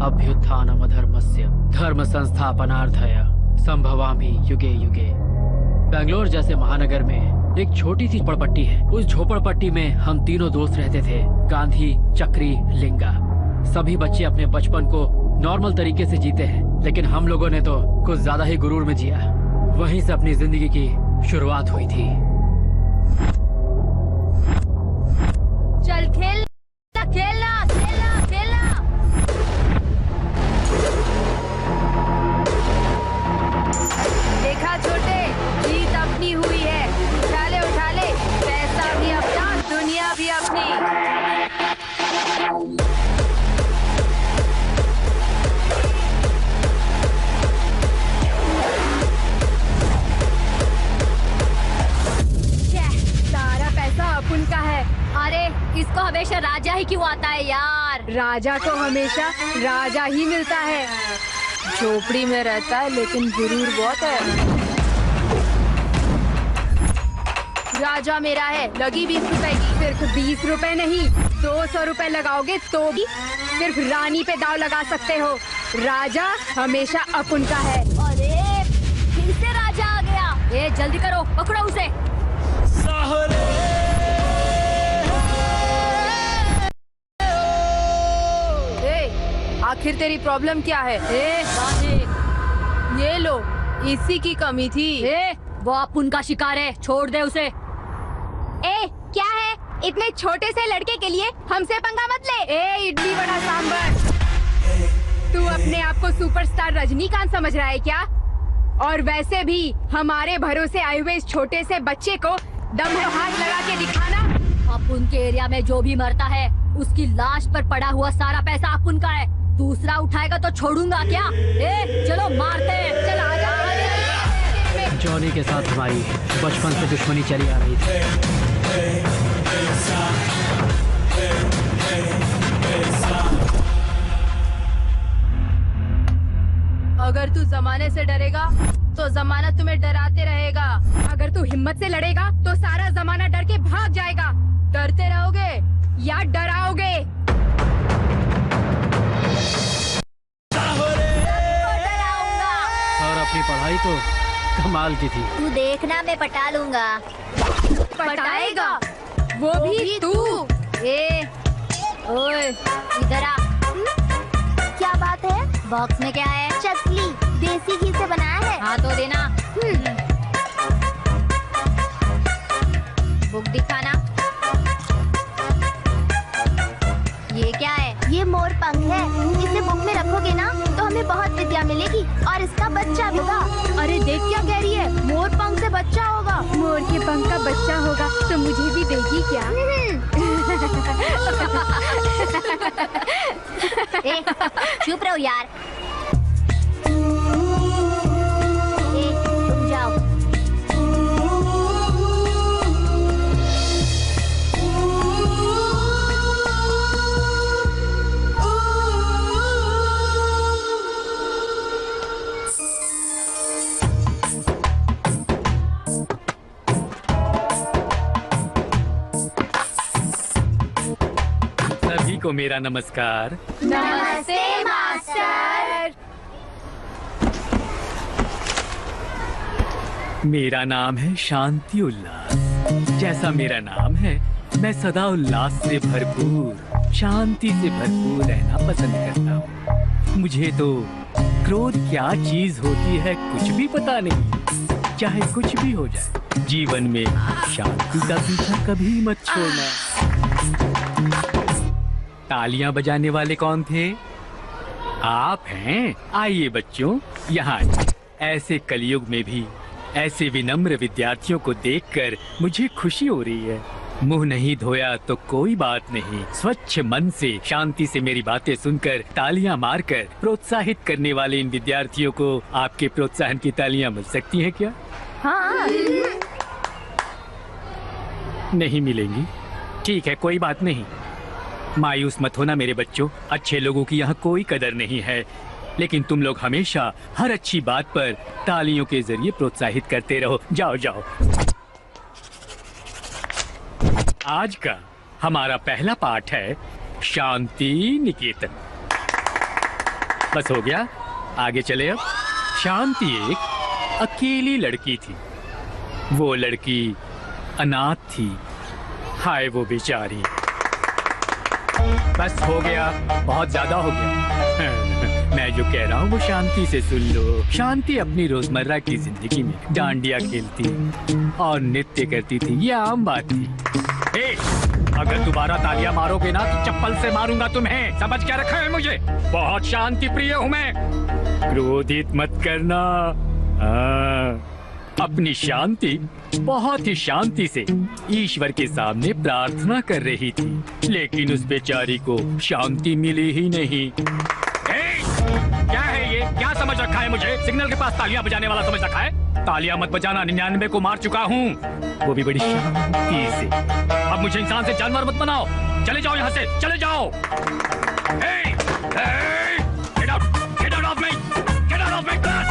अभ्युत्थानमधर्मस्य धर्म संस्थापनार्थय संभवामि युगे युगे। बेंगलोर जैसे महानगर में एक छोटी सी झोपड़पट्टी है। उस झोपड़पट्टी में हम तीनों दोस्त रहते थे, गांधी, चक्री, लिंगा। सभी बच्चे अपने बचपन को नॉर्मल तरीके से जीते हैं, लेकिन हम लोगों ने तो कुछ ज्यादा ही गुरूर में जिया। वहीं से अपनी जिंदगी की शुरुआत हुई थी। चल खेलना खेलना खेलना खेलना। देखा छोटे, जीत अपनी हुई है। उठा ले, पैसा भी अपना, दुनिया भी अपनी। सारा पैसा अपन का है। अरे इसको हमेशा राजा ही क्यों आता है यार? राजा को हमेशा राजा ही मिलता है। झोपड़ी में रहता है लेकिन गुरूर बहुत है। राजा मेरा है, लगी 20 रुपए की। सिर्फ 20 रुपए नहीं, 200 रुपए लगाओगे तो भी सिर्फ रानी पे दाव लगा सकते हो। राजा हमेशा अपन का है। अरे फिर से राजा आ गया। ए जल्दी करो, पकड़ो उसे। आखिर तेरी प्रॉब्लम क्या है? ये लो, इसी की कमी थी। वो अपुन का शिकार है, छोड़ दे उसे। क्या है? इतने छोटे से लड़के के लिए हमसे पंगा मत ले। इडली वड़ा सांभर, तू अपने आप को सुपरस्टार रजनीकांत समझ रहा है क्या? और वैसे भी हमारे भरोसे आए हुए इस छोटे से बच्चे को दम में हाथ लगा के दिखाना। अपुन के एरिया में जो भी मरता है उसकी लाश पर पड़ा हुआ सारा पैसा अपुन का है। दूसरा उठाएगा तो छोड़ूंगा क्या? चलो मारते हैं। चल आजा। जॉनी के साथ हमारी बचपन से दुश्मनी चली आ रही थी। अगर तू जमाने से डरेगा तो जमाना तुम्हें डराते रहेगा। अगर तू हिम्मत से लड़ेगा तो सारा जमाना डर के भाग जाएगा। डरते रहोगे या डराओगे? और अपनी पढ़ाई तो कमाल की थी। तू देखना, मैं पटा लूंगा। पटाएगा? वो भी तू? ओए इधर आ। क्या बात है? बॉक्स में क्या है? चकली, देसी घी से बनाया है। हाँ तो देना। बुक दिखाना। ये क्या है? ये मोर पंख है। इसे बुक में रखोगे ना तो हमें बहुत विद्या मिलेगी और इसका बच्चा भी होगा। अरे देख क्या कह रही है, मोर पंख से बच्चा होगा। मोर के पंख का बच्चा होगा तो मुझे भी देगी क्या? चुप रहो यार। तुम जाओ। सभी को मेरा नमस्कार। नमस्ते मास्टर। मेरा नाम है शांति उल्लास। जैसा मेरा नाम है, मैं सदा उल्लास से भरपूर, शांति से भरपूर रहना पसंद करता हूँ। मुझे तो क्रोध क्या चीज होती है कुछ भी पता नहीं। चाहे कुछ भी हो जाए, जीवन में शांति का पीछा कभी मत छोड़ना। तालियां बजाने वाले कौन थे? आप हैं। आइए बच्चों, यहाँ ऐसे कलयुग में भी ऐसे विनम्र विद्यार्थियों को देखकर मुझे खुशी हो रही है। मुंह नहीं धोया तो कोई बात नहीं, स्वच्छ मन से शांति से मेरी बातें सुनकर तालियां मारकर प्रोत्साहित करने वाले इन विद्यार्थियों को आपके प्रोत्साहन की तालियां मिल सकती हैं क्या? हाँ। नहीं मिलेंगी? ठीक है, कोई बात नहीं। मायूस मत होना मेरे बच्चों, अच्छे लोगों की यहाँ कोई कदर नहीं है, लेकिन तुम लोग हमेशा हर अच्छी बात पर तालियों के जरिए प्रोत्साहित करते रहो। जाओ जाओ। आज का हमारा पहला पाठ है शांति निकेतन। बस हो गया, आगे चले अब। शांति एक अकेली लड़की थी। वो लड़की अनाथ थी। हाय वो बेचारी। बस हो गया, बहुत ज्यादा हो गया। मैं जो कह रहा हूँ वो शांति से सुन लो। शांति अपनी रोजमर्रा की जिंदगी में डांडिया खेलती और नृत्य करती थी, ये आम बात थी। ए, अगर दोबारा तालियां मारोगे ना तो चप्पल से मारूंगा तुम्हें, समझ क्या रखा है मुझे? बहुत शांति प्रिय हूँ मैं, क्रोधित मत करना। अपनी शांति बहुत ही शांति से ईश्वर के सामने प्रार्थना कर रही थी, लेकिन उस बेचारी को शांति मिली ही नहीं। क्या है ये? क्या समझ रखा है मुझे? सिग्नल के पास तालियां बजाने वाला समझ रखा है? तालियां मत बजाना, 99 को मार चुका हूँ, वो भी बड़ी शांति से। अब मुझे इंसान से जानवर मत बनाओ, चले जाओ यहाँ से, चले जाओ। Get out! Get out of me! Get out of my class!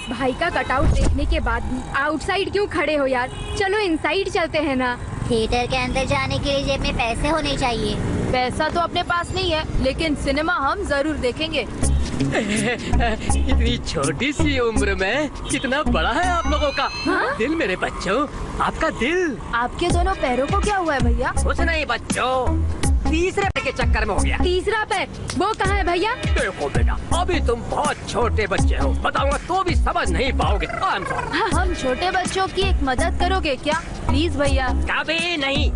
भाई का कटआउट देखने के बाद भी आउटसाइड क्यों खड़े हो यार? चलो इनसाइड चलते हैं ना। थिएटर के अंदर जाने के लिए जेब में पैसे होने चाहिए। पैसा तो अपने पास नहीं है, लेकिन सिनेमा हम जरूर देखेंगे। इतनी छोटी सी उम्र में कितना बड़ा है आप लोगों का दिल मेरे बच्चों, आपका दिल। आपके दोनों पैरों को क्या हुआ है भैया? कुछ नहीं बच्चों, तीसरे पैर के चक्कर में हो गया। तीसरा पैर वो कहाँ है भैया? देखो बेटा, अभी तुम बहुत छोटे बच्चे हो, बताऊंगा तो भी समझ नहीं पाओगे। हम छोटे बच्चों की एक मदद करोगे क्या प्लीज भैया? कभी नहीं।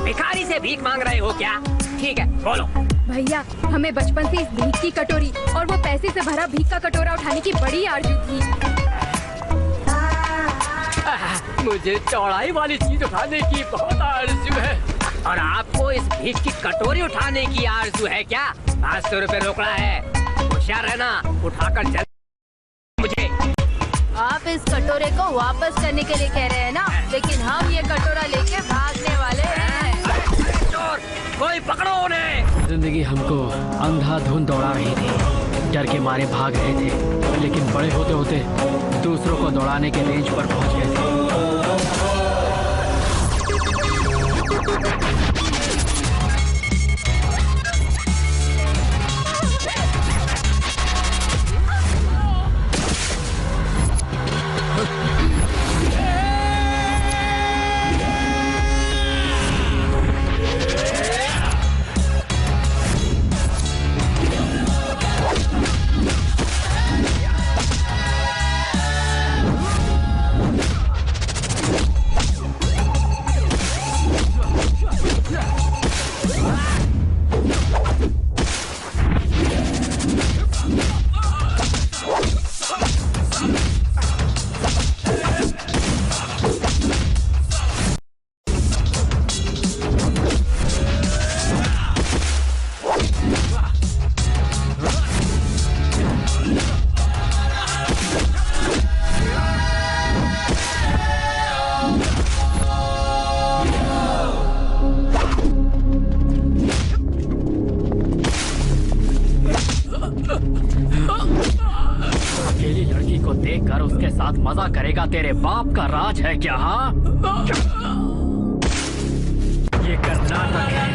भिखारी से भीख मांग रहे हो क्या? ठीक है बोलो। भैया हमें बचपन से इस भीख की कटोरी और वो पैसे से भरा भीख का कटोरा उठाने की बड़ी आरज़ू थी। मुझे चौड़ाई वाली चीज उठाने की बहुत आरज़ू है, और आपको इस भीख की कटोरी उठाने की आरज़ू है क्या? 500 रुपए रोकड़ा है, होशियार रहना, उठाकर चल मुझे। आप इस कटोरे को वापस करने के लिए कह रहे हैं ना, लेकिन हम ये कटोरा लेके भागने वाले हैं। चोर, कोई पकड़ो उन्हें। जिंदगी हमको अंधाधुंध दौड़ा रही थी, डर के मारे भाग रहे थे, लेकिन बड़े होते होते दूसरों को दौड़ाने के रेंज पर पहुंच गए थे। मजा करेगा? तेरे बाप का राज है क्या? हाँ, ये कर्नाटक है।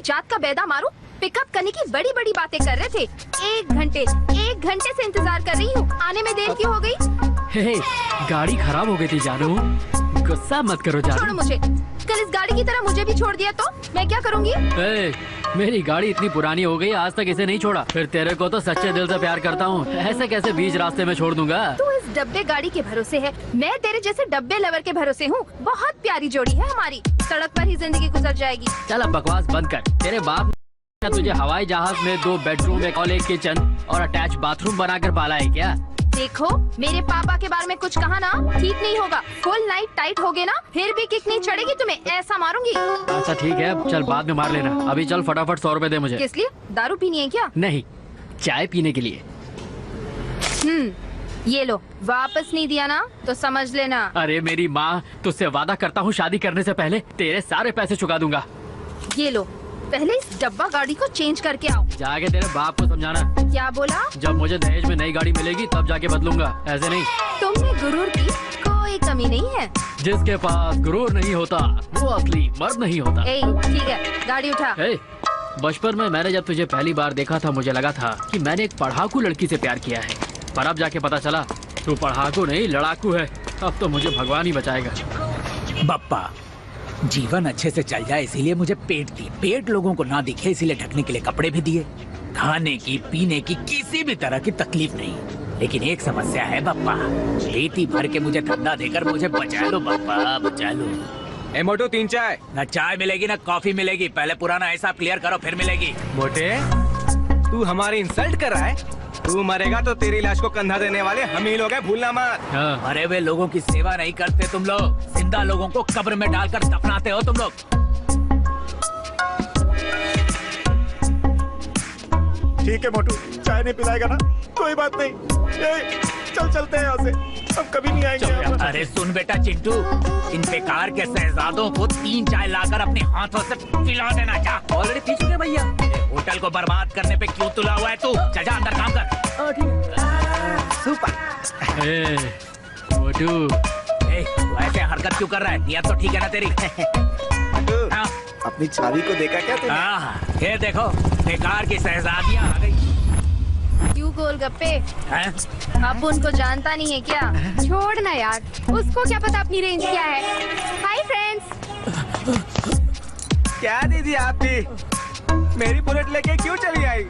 जात का बेदा मारू, पिकअप करने की बड़ी बड़ी बातें कर रहे थे। एक घंटे से इंतजार कर रही हूँ, आने में देर क्यों हो गई? हे, गाड़ी खराब हो गई थी जानू, गुस्सा मत करो जानू। छोड़ो मुझे, कल इस गाड़ी की तरह मुझे भी छोड़ दिया तो मैं क्या करूँगी? मेरी गाड़ी इतनी पुरानी हो गई, आज तक इसे नहीं छोड़ा। फिर तेरे को तो सच्चे दिल से प्यार करता हूँ, ऐसे कैसे बीच रास्ते में छोड़ दूंगा? तू इस डब्बे गाड़ी के भरोसे है, मैं तेरे जैसे डब्बे लवर के भरोसे हूँ। बहुत प्यारी जोड़ी है हमारी, सड़क पर ही जिंदगी गुजर जाएगी। चल अब बकवास बंद कर। तेरे बाप ने तुझे हवाई जहाज में 2 बेडरूम, एक और एक किचन और अटैच बाथरूम बनाकर पाला है क्या? देखो, मेरे पापा के बारे में कुछ कहा ना, ठीक नहीं होगा। फुल नाइट टाइट होगे ना, फिर भी किक नहीं चढ़ेगी तुम्हें, ऐसा मारूंगी। अच्छा ठीक है, चल बाद में मार लेना। अभी चल फटाफट 100 रुपए दे मुझे। किस लिए? दारू पीनी है क्या? नहीं, चाय पीने के लिए। ये लो, वापस नहीं दिया ना तो समझ लेना। अरे मेरी माँ, तुझसे वादा करता हूँ शादी करने से पहले तेरे सारे पैसे चुका दूंगा। ये लो, पहले इस डब्बा गाड़ी को चेंज करके आओ। जाके तेरे बाप को समझाना। क्या बोला? जब मुझे दहेज में नई गाड़ी मिलेगी तब जाके बदलूंगा, ऐसे नहीं। तुमने गुरूर की कोई कमी नहीं है। जिसके पास गुरूर नहीं होता वो असली मर्द नहीं होता। ठीक है, गाड़ी उठा। बचपन में मैंने जब तुझे पहली बार देखा था, मुझे लगा था कि मैंने एक पढ़ाकू लड़की से प्यार किया है, पर अब जाके पता चला तू पढ़ाकू नहीं लड़ाकू है। अब तो मुझे भगवान ही बचाएगा। बप्पा, जीवन अच्छे से चल जाए इसीलिए मुझे पेट दी, पेट लोगों को ना दिखे इसीलिए ढकने के लिए कपड़े भी दिए। खाने की पीने की किसी भी तरह की तकलीफ नहीं, लेकिन एक समस्या है बप्पा, पेटी भर के मुझे धंधा देकर मुझे बचा लो बप्पा, बचा लो। ए मोटू 3 चाय। ना चाय मिलेगी ना कॉफी मिलेगी, पहले पुराना हिसाब क्लियर करो फिर मिलेगी। मोटे, तू हमारी इंसल्ट कर रहा है? तू मरेगा तो तेरी लाश को कंधा देने वाले हम ही लोग हैं, भूलना मत। मरे हुए लोगों की सेवा नहीं करते तुम लोग, जिंदा लोगों को कब्र में डालकर दफनाते हो तुम लोग। ठीक है मोटू, चाय नहीं पिलाएगा ना, कोई बात नहीं। चल चलते हैं यहाँ से, हम कभी नहीं आएंगे यहाँ पर। अरे सुन बेटा चिंटू, इन बेकार के शहजादों को 3 चाय लाकर अपने हाथों से पिला देना। जा, ऑलरेडी पी चुके भैया। होटल को बर्बाद करने पे क्यों तुला हुआ है तू? जा जा अंदर काम कर। सुपर। मोटू, तू ऐसे हरकत क्यों कर रहा है? नियत तो ठीक है ना तेरी? हाँ? अपनी छावी को देखा क्या तूने? ये देखो, बेकार की शहजादियाँ आ गई। क्यों गोलगप्पे? हैं? अब उनको जानता नहीं है क्या? छोड़ ना यार, उसको क्या पता अपनी रेंज क्या है। Hi friends. क्या दीदी आप भी मेरी बुलेट लेके क्यों चली आई?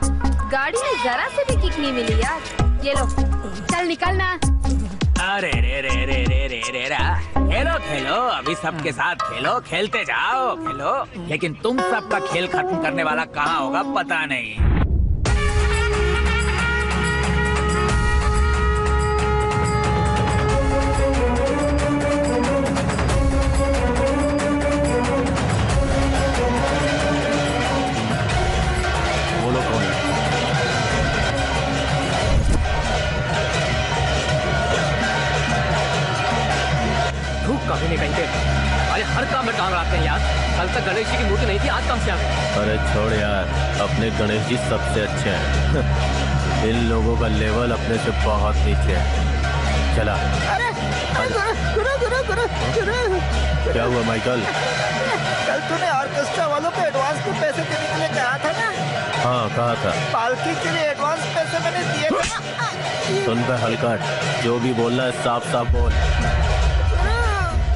गाड़ी में जरा से भी किक नहीं मिली यार। ये लो, चल निकलना। अरे रे रे रे रे रे रे रा। खेलो खेलो, अभी सबके साथ खेलो, खेलते जाओ खेलो, लेकिन तुम सबका खेल खत्म करने वाला कहाँ होगा पता नहीं। कभी नहीं कहीं पे। अरे हर काम में टांग लाते हैं यार। कल तक गणेश जी की मूर्ति नहीं थी, आज कम से आ गए। अरे छोड़ यार, अपने गणेश जी सबसे अच्छे हैं। इन लोगों का लेवल अपने से बहुत नीचे है। चला। गुरु। क्या हुआ माइकल? कल तूने ऑर्केस्ट्रा वालों को एडवांस के पैसे देने के लिए कहा था ना? हाँ कहा था। पालकी के लिए एडवांस पैसे मैंने दिए थे। सुन पे हलकट, जो भी बोलना है साफ साफ बोल।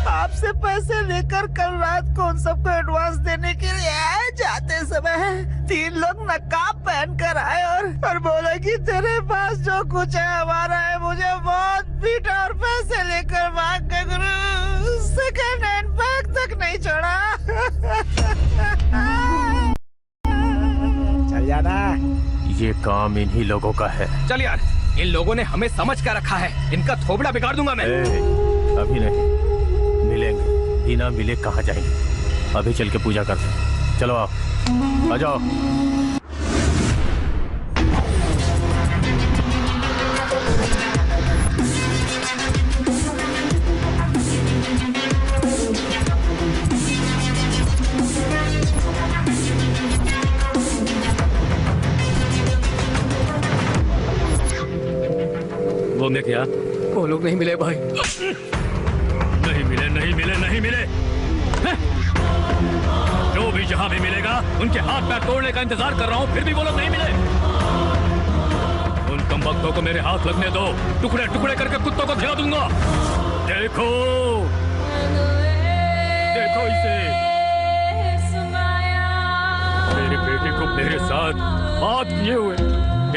आपसे पैसे लेकर कल रात को उन सबको एडवांस देने के लिए आए। जाते समय 3 लोग नकाब पहन कर आए और बोले कि तेरे पास जो कुछ है हमारा है। मुझे बहुत पीटा और पैसे लेकर भाग गए गुरु। सेकंड हैंड बैग तक नहीं छोड़ा। चल जाना। ये काम इन्हीं लोगों का है। चल यार, इन लोगों ने हमें समझ कर रखा है, इनका थोबड़ा बिगाड़ दूंगा मैं। अभी नहीं, मिलेंगे, बिना मिले कहाँ जाएंगे। अभी चल के पूजा करते हैं। चलो आप आ जाओ। वो मैं क्या? वो लोग नहीं मिले भाई। नहीं मिले, नहीं मिले, नहीं मिले। हैं? जो भी जहां भी मिलेगा उनके हाथ पैर तोड़ने का इंतजार कर रहा हूं, फिर भी वो लोग नहीं मिले। उन कमबख्तों को मेरे हाथ लगने दो, टुकड़े टुकड़े करके कुत्तों को खिला दूंगा। देखो देखो इसे। मेरे बेटे को मेरे साथ बात किए हुए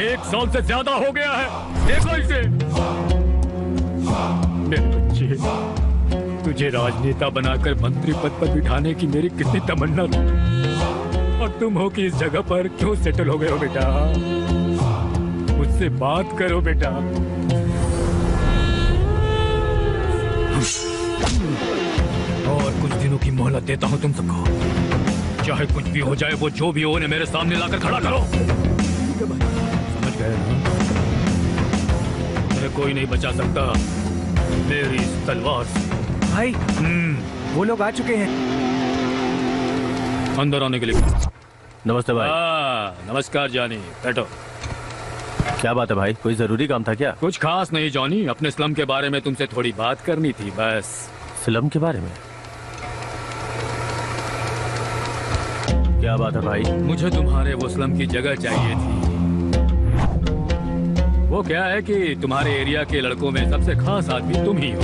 1 साल से ज्यादा हो गया है। देखो इसे। मेरे बच्चे, तुझे राजनेता बनाकर मंत्री पद पर बिठाने की मेरी कितनी तमन्ना थी, और तुम हो कि इस जगह पर क्यों सेटल हो गए हो बेटा? मुझसे बात करो बेटा। और कुछ दिनों की मोहलत देता हूँ तुम सबको। चाहे कुछ भी हो जाए, वो जो भी हो, उन्हें मेरे सामने लाकर खड़ा करो। समझ गए ना? तुम्हें कोई नहीं बचा सकता मेरी इस तलवार से। भाई, वो लोग आ चुके हैं। अंदर आने के लिए। नमस्ते भाई। नमस्कार जॉनी, बैठो। क्या बात है भाई, कोई जरूरी काम था क्या? कुछ खास नहीं जॉनी, अपने स्लम के बारे में तुमसे थोड़ी बात करनी थी बस। स्लम के बारे में? क्या बात है भाई? मुझे तुम्हारे वो स्लम की जगह चाहिए थी। वो क्या है कि तुम्हारे एरिया के लड़कों में सबसे खास आदमी तुम ही हो।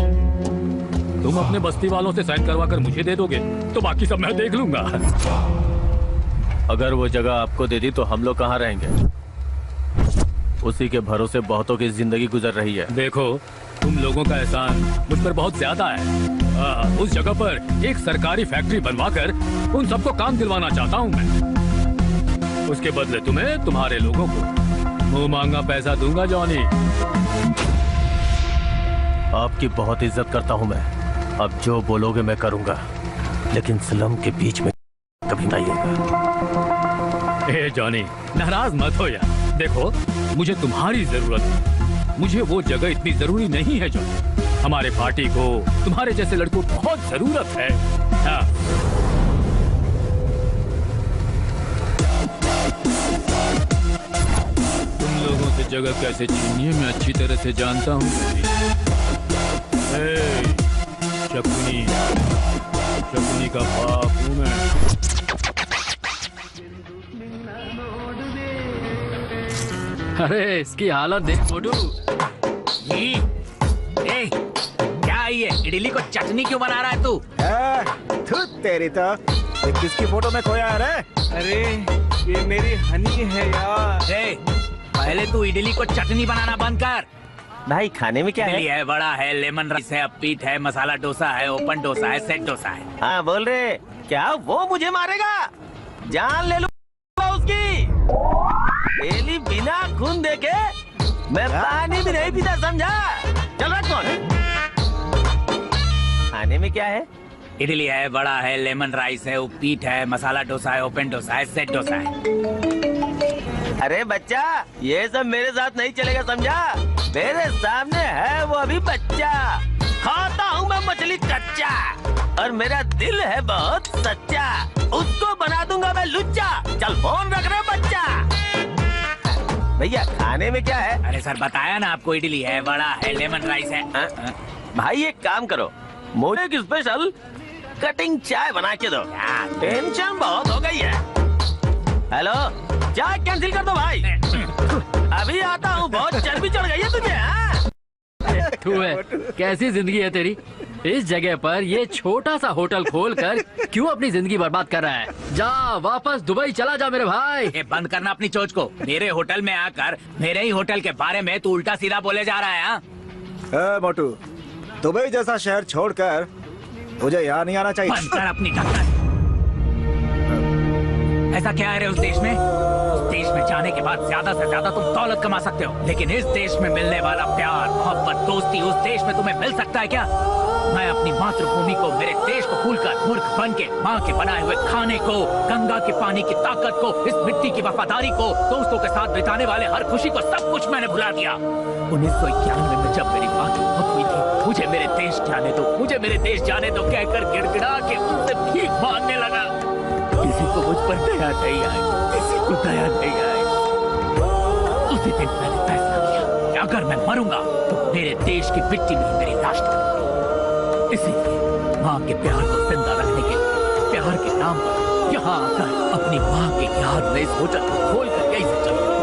तुम अपने बस्ती वालों से साइन करवा कर मुझे दे दोगे तो बाकी सब मैं देख लूंगा। अगर वो जगह आपको दे दी तो हम लोग कहाँ रहेंगे? उसी के भरोसे बहुतों की जिंदगी गुजर रही है। देखो, तुम लोगों का एहसान मुझ पर बहुत ज्यादा है। उस जगह पर एक सरकारी फैक्ट्री बनवाकर उन सबको काम दिलवाना चाहता हूँ मैं। उसके बदले तुम्हें, तुम्हारे लोगों को मुंह मांगा पैसा दूंगा जॉनी। आपकी बहुत इज्जत करता हूँ मैं। अब जो बोलोगे मैं करूँगा, लेकिन स्लम के बीच में कभी नहीं होगा। ए जॉनी, नाराज मत हो यार। देखो, मुझे तुम्हारी जरूरत है। मुझे वो जगह इतनी जरूरी नहीं है जॉनी। हमारे पार्टी को तुम्हारे जैसे लड़कों को बहुत जरूरत है। हाँ। तुम लोगों से जगह कैसे छीननी है मैं अच्छी तरह से जानता हूँ। शकुनी, शकुनी का बाप हूँ मैं। अरे इसकी हालत देख मोटू। क्या ये इडली को चटनी क्यों बना रहा है तू? थू तेरी तो। ये किसकी फोटो में खोया है रे? अरे ये मेरी हनी है यार। पहले तू इडली को चटनी बनाना बंद कर। भाई खाने में क्या इडली है, बड़ा है, लेमन राइस है, अपीट है, मसाला डोसा है, ओपन डोसा है, सेट डोसा है। हाँ बोल रहे क्या वो मुझे मारेगा? जान ले लूंगा उसकी। डेली बिना खून देके मैं पानी भी नहीं पीता, समझा? चल रख कौन? खाने में क्या है? इडली है, बड़ा है, लेमन राइस है, उपीट है, मसाला डोसा है, ओपन डोसा है, सेट डोसा है। अरे बच्चा, ये सब मेरे साथ नहीं चलेगा, समझा? मेरे सामने है वो अभी बच्चा। खाता हूँ मैं मछली कच्चा, और मेरा दिल है बहुत सच्चा। उसको बना दूंगा मैं लुच्चा। चल फोन रख रहे बच्चा। भैया खाने में क्या है? अरे सर बताया ना आपको, इडली है, बड़ा है, लेमन राइस है। भाई एक काम करो, मुझे एक स्पेशल कटिंग चाय बना के दो। टेंशन बहुत हो गई है। हेलो, चाय कैंसिल कर दो भाई। अभी आता हूँ, बहुत चर्बी चढ़ गई है तुझे। तू है, कैसी जिंदगी है तेरी? इस जगह पर ये छोटा सा होटल खोलकर क्यों अपनी जिंदगी बर्बाद कर रहा है? जा वापस दुबई चला जा मेरे भाई। ये बंद करना अपनी चोच को। मेरे होटल में आकर मेरे ही होटल के बारे में तू उल्टा सीधा बोले जा रहा है। हाँ? मोटू, दुबई जैसा शहर छोड़कर मुझे यहाँ नहीं आना चाहिए। बंद कर अपनी ढक्कन। ऐसा क्या है रे उस देश में? उस देश में जाने के बाद ज्यादा से ज्यादा तुम दौलत कमा सकते हो, लेकिन इस देश में मिलने वाला प्यार, मोहब्बत, दोस्ती उस देश में तुम्हें मिल सकता है क्या? मैं अपनी मातृभूमि को, मेरे देश को भूलकर मूर्ख बन के माँ के बनाए हुए खाने को, गंगा के पानी की ताकत को, इस मिट्टी की वफादारी को, दोस्तों के साथ बिताने वाले हर खुशी को, सब कुछ मैंने भुला दिया। 1991 में जब मेरी माँ की मौत हुई थी, मुझे मेरे देश जाने दो, मुझे मेरे देश जाने दो कहकर गिड़गिड़ा के उनसे भीख मांगने लगा। किसी को मुझ पर दया नहीं आई, किसी को दया नहीं आई। उसी दिन मैंने फैसला किया कि अगर मैं मरूंगा तो मेरे देश की मिट्टी में मेरी लाश डालूंगी। इसीलिए माँ के प्यार को जिंदा रखने के लिए, प्यार के नाम पर यहाँ आकर अपनी माँ की याद में इस होटल को खोल कर यही से चलूंगा।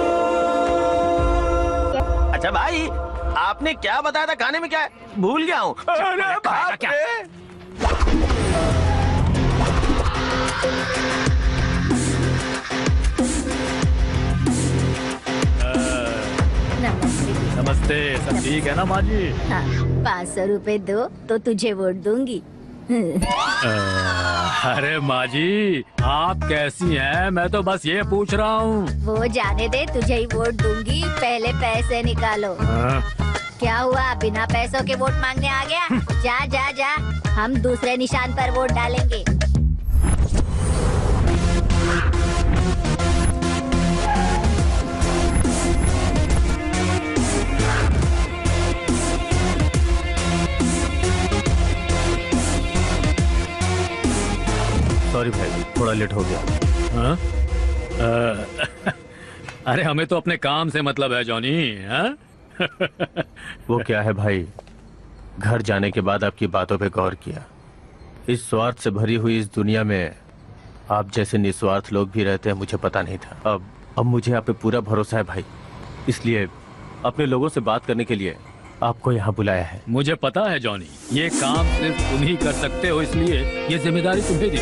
अच्छा भाई, आपने क्या बताया था खाने में क्या है? भूल गया हूँ। अरे बाप रे! नमस्ते, सब ठीक है ना माँ जी? 500 रुपए दो तो तुझे वोट दूंगी। अरे माँ जी, आप कैसी हैं? मैं तो बस ये पूछ रहा हूँ। वो जाने दे, तुझे ही वोट दूंगी। पहले पैसे निकालो। क्या हुआ, बिना पैसों के वोट मांगने आ गया? जा जा जा, हम दूसरे निशान पर वोट डालेंगे। सॉरी भाई, थोड़ा लेट हो गया। हाँ? अरे हमें तो अपने काम से मतलब है जॉनी। हाँ? वो क्या है भाई, घर जाने के बाद आपकी बातों पे गौर किया। इस स्वार्थ से भरी हुई इस दुनिया में आप जैसे निस्वार्थ लोग भी रहते हैं, मुझे पता नहीं था। अब मुझे आप पे पूरा भरोसा है भाई, इसलिए अपने लोगों से बात करने के लिए आपको यहाँ बुलाया है। मुझे पता है जॉनी, ये काम सिर्फ तुम ही कर सकते हो, इसलिए ये जिम्मेदारी तुम्हें दी।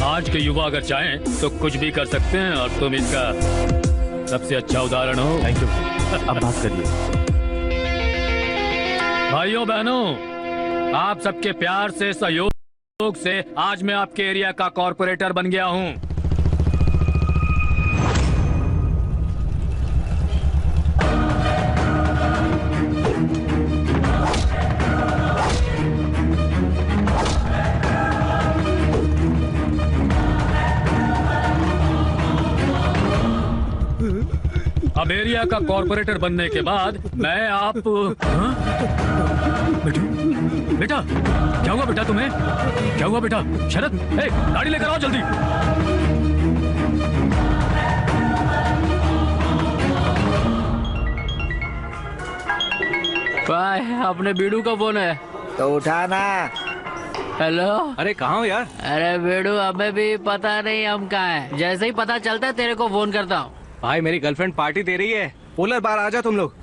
आज के युवा अगर चाहें तो कुछ भी कर सकते हैं और तुम इसका सबसे अच्छा उदाहरण हो। Thank you. अब बात करिए। भाइयों बहनों, आप सबके प्यार से, सहयोग से आज मैं आपके एरिया का कॉर्पोरेटर बन गया हूँ। अब एरिया का कॉर्पोरेटर बनने के बाद मैं आप हाँ? बेटा क्या हुआ बेटा तुम्हें? क्या हुआ बेटा? शरद, गाड़ी लेकर आओ जल्दी। अपने बीड़ू का फोन है तो उठाना। हेलो। अरे कहाँ हो यार? अरे बेड़ू, हमें भी पता नहीं हम कहाँ हैं। जैसे ही पता चलता है तेरे को फोन करता हूँ। भाई मेरी गर्लफ्रेंड पार्टी दे रही है, पोलर बार आ जाओ तुम लोग।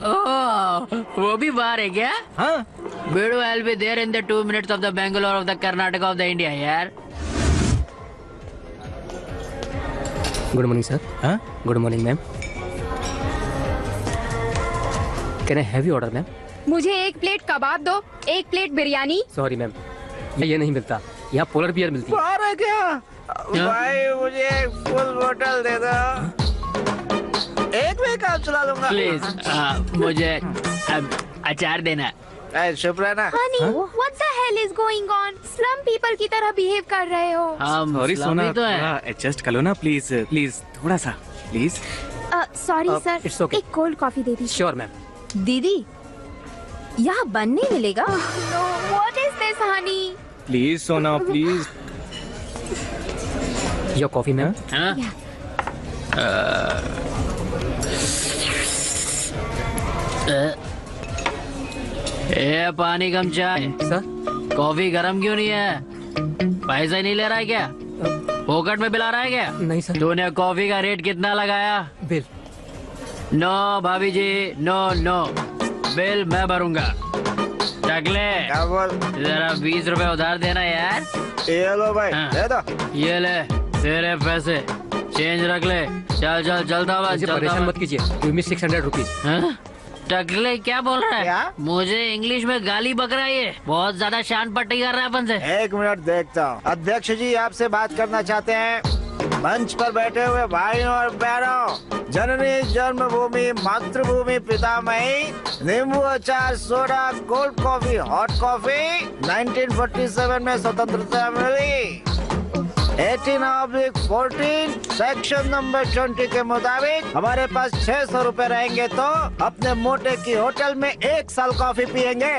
वो भी बाहर है क्या? हाँ। बेड़ू, I'll be there in the 2 minutes of the Bangalore of the Karnataka of the India यार। Good morning sir. हाँ? Good morning ma'am. Can I have you order ma'am? मुझे 1 प्लेट कबाब दो, 1 प्लेट बिरयानी। सॉरी मैम, ये नहीं मिलता, यहाँ polar bear मिलती है। बाहर है क्या? भाई मुझे एक फुल बोतल दे दो, एक में काम चला लूंगा। प्लीज मुझे अचार देना। चुप रहना। Honey, what the hell is going on? Slum people की तरह बिहेव कर रहे हो। सॉरी सोना, तो है। थोड़ा एडजस्ट कर लो ना प्लीज, प्लीज थोड़ा सा please. Sorry sir, it's okay. एक कोल्ड कॉफी दे दीजिए। Sure ma'am. दीदी, यहाँ बन नहीं मिलेगा? What is this, honey? Please सोना प्लीज। Your coffee ma'am. ए पानी कम चाय। सर कॉफी गरम क्यों नहीं है? पैसे नहीं ले रहा है क्या? पॉकेट में बिला रहा है क्या? नहीं सर। तूने कॉफी का रेट कितना लगाया? बिल। नो भाभी जी, नो नो, बिल मैं भरूंगा। टकले, क्या बोल? जरा 20 रुपए उधार देना यार। ये लो भाई, हाँ। दे दो। ये ले तेरे पैसे, चेंज रख ले। चल चल चलता हुआ, मुझे चलता परेशान हुआ। मत कीजिए, गिव मी 600 रुपीज। हाँ? टकले क्या बोल रहा है? क्या? मुझे इंग्लिश में गाली बक रहा है ये। बहुत ज्यादा शान पट्टी कर रहा है अपन से। 1 मिनट देखता हूँ। अध्यक्ष जी आपसे बात करना चाहते हैं। मंच पर बैठे हुए भाइयों और बहनों, जननी जन्मभूमि मातृभूमि पितामही, नींबू अचार, soda, cold coffee, hot coffee 1947 में स्वतंत्रता मिली। 18/14 सेक्शन नंबर 20 के मुताबिक हमारे पास 600 रुपए रहेंगे तो अपने मोटे की होटल में 1 साल कॉफी पियेंगे।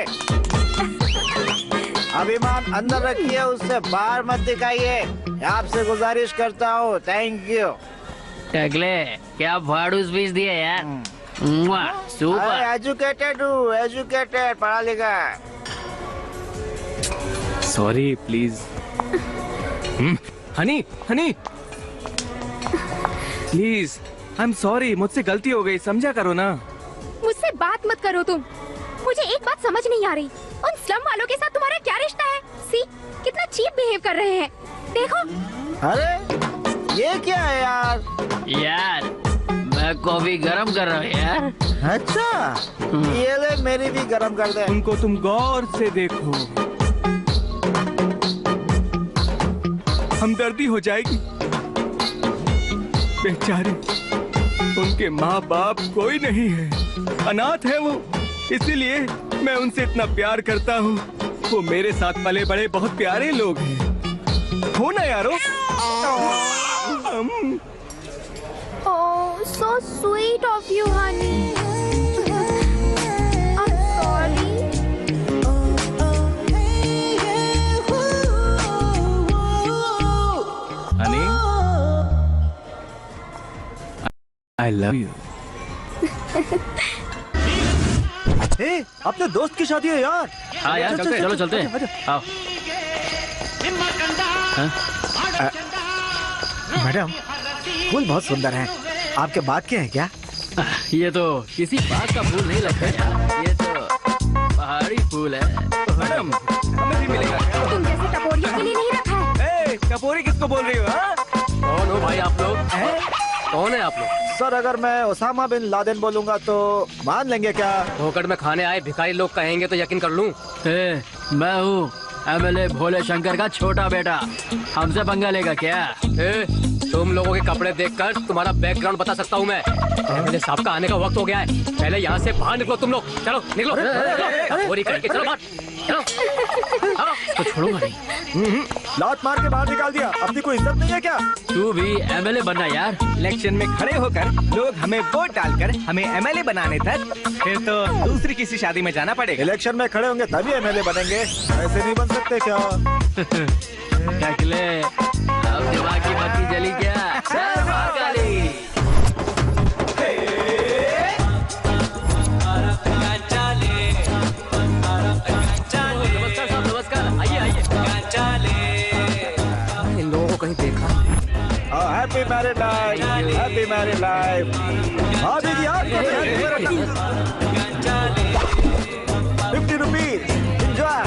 अभिमान अंदर रखिए, उससे बाहर मत दिखाइए। आपसे गुजारिश करता हूँ। Thank you. टकले क्या फाड़ू स्पीच दिया यार। सुपर। एजुकेटेड हूँ, एजुकेटेड, पढ़ा लिखा। Sorry please. Honey honey please, I am sorry, मुझसे गलती हो गई, समझा करो ना। मुझसे बात मत करो तुम। मुझे एक बात समझ नहीं आ रही, उन स्लम वालों के साथ तुम्हारा क्या रिश्ता है? सी, कितना चीप बिहेव कर रहे हैं। देखो। अरे ये क्या है यार? यार मैं कॉफी गरम कर रहा हूँ यार। अच्छा, ये ले मेरी भी गरम कर दे। उनको तुम गौर से देखो, हमदर्दी हो जाएगी। बेचारे, उनके माँ बाप कोई नहीं है, अनाथ है वो, इसीलिए मैं उनसे इतना प्यार करता हूँ। वो मेरे साथ पले बड़े बहुत प्यारे लोग हैं, हो ना यारो? Oh, so sweet of you, honey. I'm sorry. Honey, I love you. ए, अपने दोस्त की शादी है यार। हाँ यार, चलो चलते हैं। आओ। मैडम, फूल बहुत सुंदर हैं। आपके बाग के हैं क्या? ये तो किसी बात का फूल नहीं लगता यार, ये तो पहाड़ी फूल है। मैडम, हमें भी मिलेगा क्या? तुम जैसे टपोरियों के लिए नहीं रखा है। ए, टपोरी किसको बोल रही हो? हाँ? कौन हो भाई आप लोग? कौन है आप लोग? सर, अगर मैं ओसामा बिन लादेन बोलूंगा तो मान लेंगे क्या? फोकट में खाने आए भिखारी लोग कहेंगे तो यकीन कर लूं। मैं हूँ MLA भोले शंकर का छोटा बेटा, हमसे पंगा लेगा क्या? तुम लोगों के कपड़े देखकर तुम्हारा बैकग्राउंड बता सकता हूँ मैं। MLA साहब का आने का वक्त हो गया है, पहले यहाँ से बाहर निकलो तुम लोग। चलो निकलो, चोरी करके चलो बाहर, चलो। तो छोड़ूंगा नहीं। लात मार के बाहर निकाल दिया, अपनी कोई इज्जत नहीं है क्या? तू भी MLA बनना यार। इलेक्शन में खड़े होकर लोग हमें वोट डालकर हमें MLA बनाने तक फिर तो दूसरी किसी शादी में जाना पड़ेगा। इलेक्शन में खड़े होंगे तभी MLA बनेंगे, ऐसे नहीं बन सकते क्या? टकले, अब दिमाग की बत्ती जली क्या? चल महाकाली। नमस्कार साहब, नमस्कार, आइए आइए। इन लोगों को कहीं देखा? Happy married life, happy married life. हाँ दीदी, आप 50 रुपीज, एंजॉय।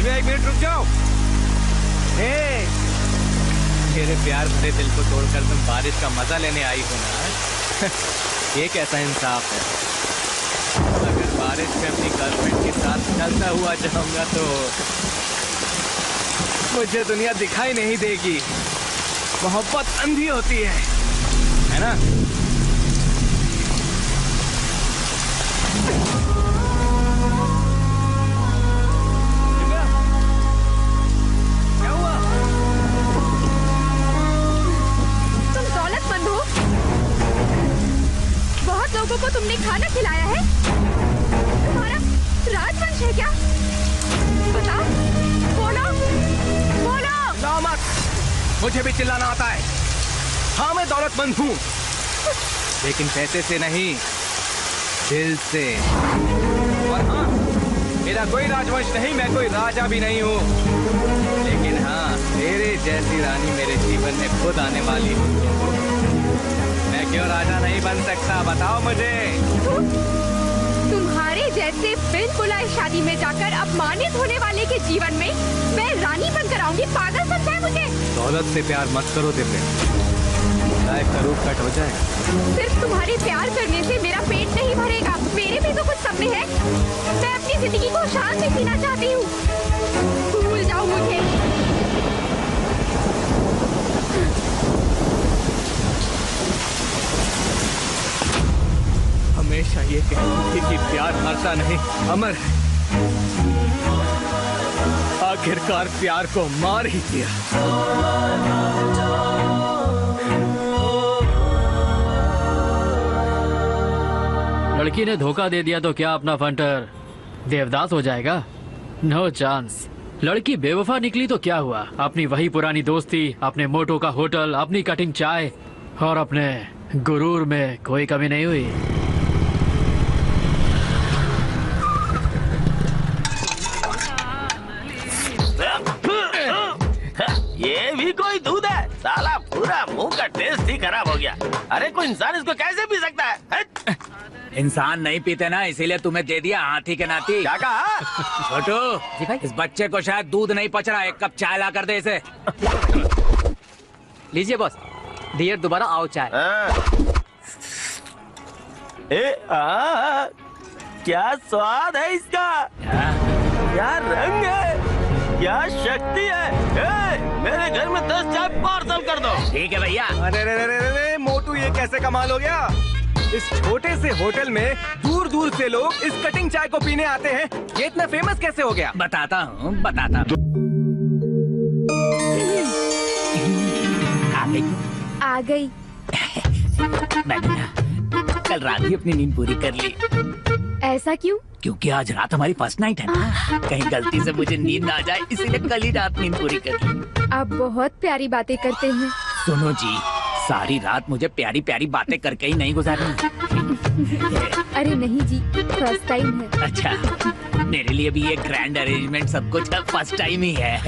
एक मिनट रुक जाओ। मेरे प्यार भरे दिल को तोड़कर तुम बारिश का मजा लेने आई हो ना? ये कैसा इंसाफ है? अगर बारिश में अपनी गर्लफ्रेंड के साथ चलता हुआ जाऊंगा तो मुझे दुनिया दिखाई नहीं देगी। मोहब्बत अंधी होती है ना? लोगों को तुमने खाना खिलाया है? तुम्हारा राजवंश है क्या? बताओ, बोलो, बोलो। ना मत, मुझे भी चिल्लाना आता है। हाँ, मैं दौलतमंद हूँ, लेकिन पैसे से नहीं, दिल से। और हाँ, मेरा कोई राजवंश नहीं, मैं कोई राजा भी नहीं हूँ, लेकिन हाँ, तेरे जैसी रानी मेरे जीवन में खुद आने वाली हूँ। मैं क्यों राजा नहीं बन सकता, बताओ मुझे। तुम्हारे जैसे बिन बुलाए शादी में जाकर अपमानित होने वाले के जीवन में मैं रानी बनकर आऊंगी? पागल समझा है मुझे? दौलत से प्यार मत करो दिव्या, लाइफ का रूप कट हो जाए। सिर्फ तुम्हारे प्यार करने से मेरा पेट नहीं भरेगा, मेरे भी तो कुछ सपने हैं। मैं अपनी जिंदगी को शान से जीना चाहती हूँ, भूल जाओ मुझे। हमेशा ये कहती थी कि प्यार मरता नहीं, अमर है। आखिरकार प्यार को मार ही दिया। लड़की ने धोखा दे दिया तो क्या अपना फंटर देवदास हो जाएगा? No chance. लड़की बेवफा निकली तो क्या हुआ, अपनी वही पुरानी दोस्ती, अपने मोटो का होटल, अपनी कटिंग चाय और अपने गुरूर में कोई कमी नहीं हुई। ये भी कोई दूध है? साला पूरा मुंह का टेस्ट ही खराब हो गया। अरे कोई इंसान इसको कैसे पी सकता है? इंसान नहीं पीते ना, इसीलिए तुम्हें दे दिया हाथी के नाती। क्या कहा? छोटू, इस बच्चे को शायद दूध नहीं पच रहा, एक कप चाय ला कर दे इसे। लीजिए बॉस, डियर दोबारा आओ चाय। क्या स्वाद है इसका, क्या रंग है, क्या शक्ति है। मेरे घर में 10 चाय पार्सल कर दो। ठीक है भैया। अरे मोटू, ये कैसे कमाल हो गया? इस छोटे से होटल में दूर दूर से लोग इस कटिंग चाय को पीने आते हैं। ये इतना फेमस कैसे हो गया? बताता हूँ। आ गई। मैंने ना कल रात ही अपनी नींद पूरी कर ली। ऐसा क्यों? क्योंकि आज रात हमारी फर्स्ट नाइट है ना, कहीं गलती से मुझे नींद ना आ जाए, इसीलिए कल ही रात नींद पूरी कर ली। आप बहुत प्यारी बातें करते हैं। सुनो जी, सारी रात मुझे प्यारी प्यारी बातें करके ही नहीं गुजारनी। अरे नहीं जी, फर्स्ट टाइम है। अच्छा, मेरे लिए भी ये ग्रैंड अरेंजमेंट सब कुछ फर्स्ट टाइम ही है।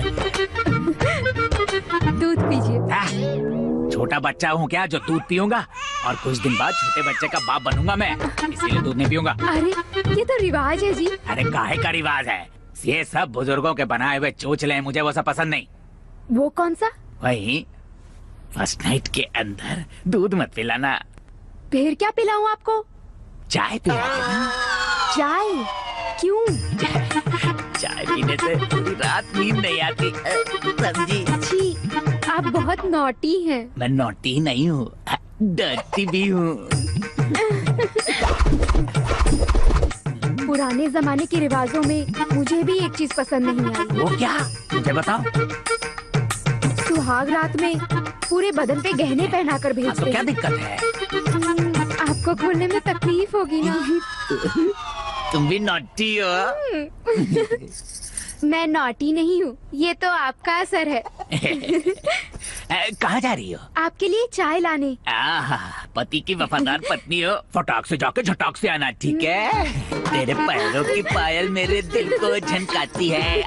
दूध पीजिए। छोटा बच्चा हूँ क्या जो दूध पीऊंगा? और कुछ दिन बाद छोटे बच्चे का बाप बनूंगा मैं, इसीलिए दूध नहीं पीऊंगा। अरे ये तो रिवाज है जी। अरे काहे का रिवाज है? ये सब बुजुर्गों के बनाए हुए चोचले हैं, मुझे वो सब पसंद नहीं। वो कौन सा? वही फर्स्ट नाइट के अंदर दूध मत पिलाना। फिर क्या पिलाऊं आपको? चाय पिला देना। चाय? क्यों? चाय पीने से पूरी रात नींद नहीं आती, समझी? छी, आप बहुत नॉटी हैं। मैं नॉटी नहीं हूँ, डर्टी भी हूँ। पुराने जमाने के रिवाजों में मुझे भी एक चीज पसंद नहीं आई। वो क्या? मुझे बताओ। सुहाग रात में पूरे बदन पे गहने पहना कर भेजते तो क्या दिक्कत है? आपको खोलने में तकलीफ होगी ना। तुम भी नॉटी हो। मैं नॉटी नहीं हूँ, ये तो आपका असर है। कहाँ जा रही हो? आपके लिए चाय लाने। पति की वफादार पत्नी हो, फटाक से जाके झटाक से आना, ठीक है? तेरे पैरों की पायल मेरे दिल को झनकाती है।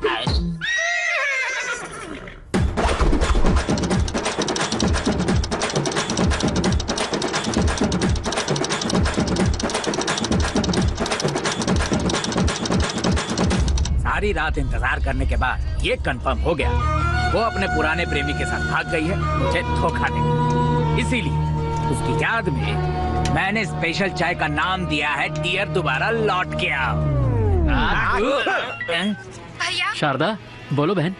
सारी रात इंतजार करने के बाद ये कंफर्म हो गया वो अपने पुराने प्रेमी के साथ भाग गई है मुझे धोखा देने। इसीलिए उसकी याद में मैंने स्पेशल चाय का नाम दिया है डियर दोबारा लौट के आओ। शारदा, बोलो बहन।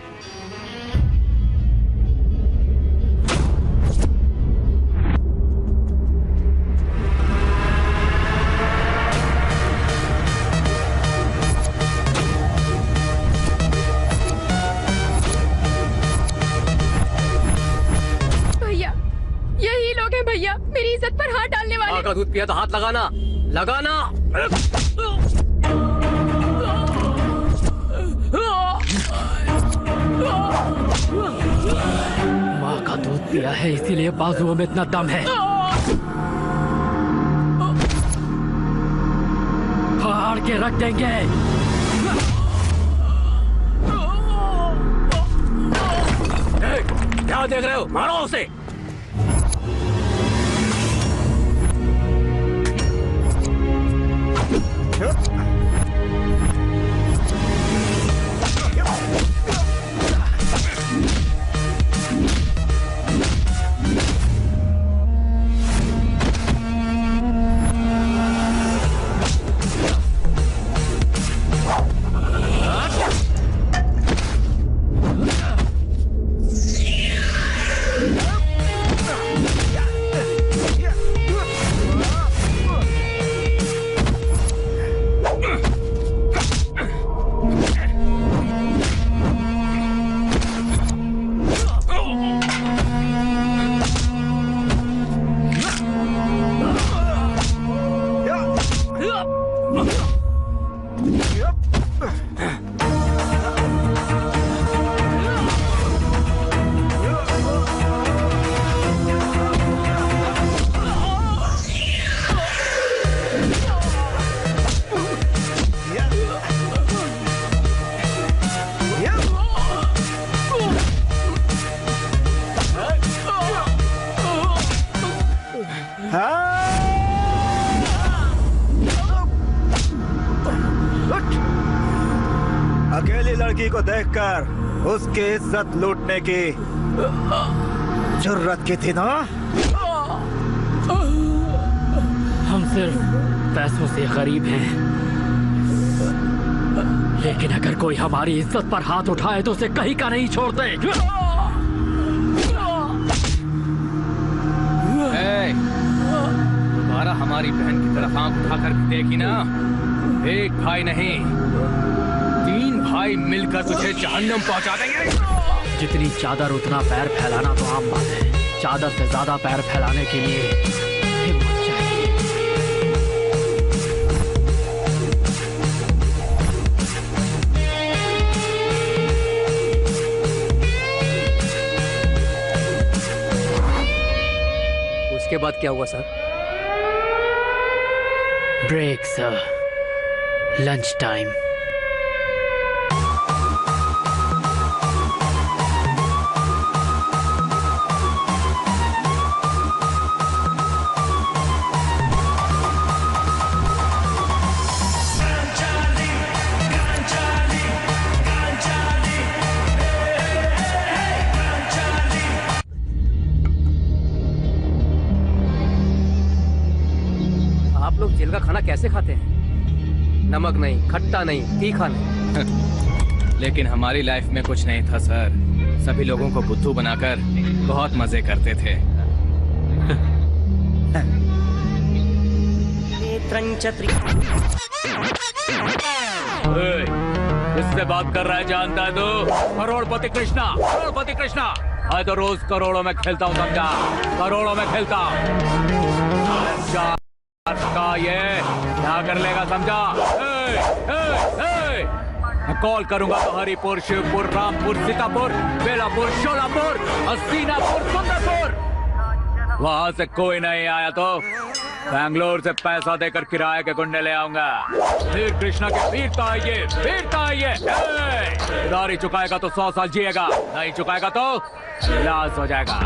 भैया, मेरी इज्जत पर हाथ डालने वाले। माँ का दूध पिया तो हाथ लगाना, लगाना। माँ का दूध पिया है इसीलिए बाजुओं में इतना दम है। फाड़ के रख देंगे। क्या देख रहे हो? मारो उसे। देखकर उसकी इज्जत लूटने की जुर्रत की थी ना? हम सिर्फ पैसों से गरीब हैं, लेकिन अगर कोई हमारी इज्जत पर हाथ उठाए तो उसे कहीं का नहीं छोड़ते। तुम्हारा हमारी बहन की तरफ आंख उठाकर देखी ना, एक भाई नहीं 3 भाई मिलकर तुझे जहन्नम पहुंचा देंगे। जितनी चादर उतना पैर फैलाना तो आम बात है। चादर से ज्यादा पैर फैलाने के लिए हिम्मत चाहिए। उसके बाद क्या हुआ sir? Break sir, lunch time. आप लोग जेल का खाना कैसे खाते हैं? नमक नहीं, खट्टा नहीं, तीखा नहीं। लेकिन हमारी लाइफ में कुछ नहीं था सर। सभी लोगों को बुद्धू बनाकर बहुत मजे करते थे। किससे बात कर रहा है जानता है तू? करोड़पति कृष्णा, करोड़पति कृष्णा। मैं तो रोज करोड़ों में खेलता हूँ, समझा? करोड़ों में खेलता हूँ। का ये क्या कर लेगा, समझा? मैं कॉल करूंगा तो हरिपुर, शिवपुर, रामपुर, सीतापुर, बेलापुर, शोलापुर, हसीनापुर, सुंदरपुर। वहां से कोई नहीं आया तो बैंगलोर से पैसा देकर किराए के गुंडे ले आऊंगा। फिर कृष्णा के वीरता आइए, वीरता आइए। उधारी चुकाएगा तो 100 साल जिएगा, नहीं चुकाएगा तो लाश हो जाएगा।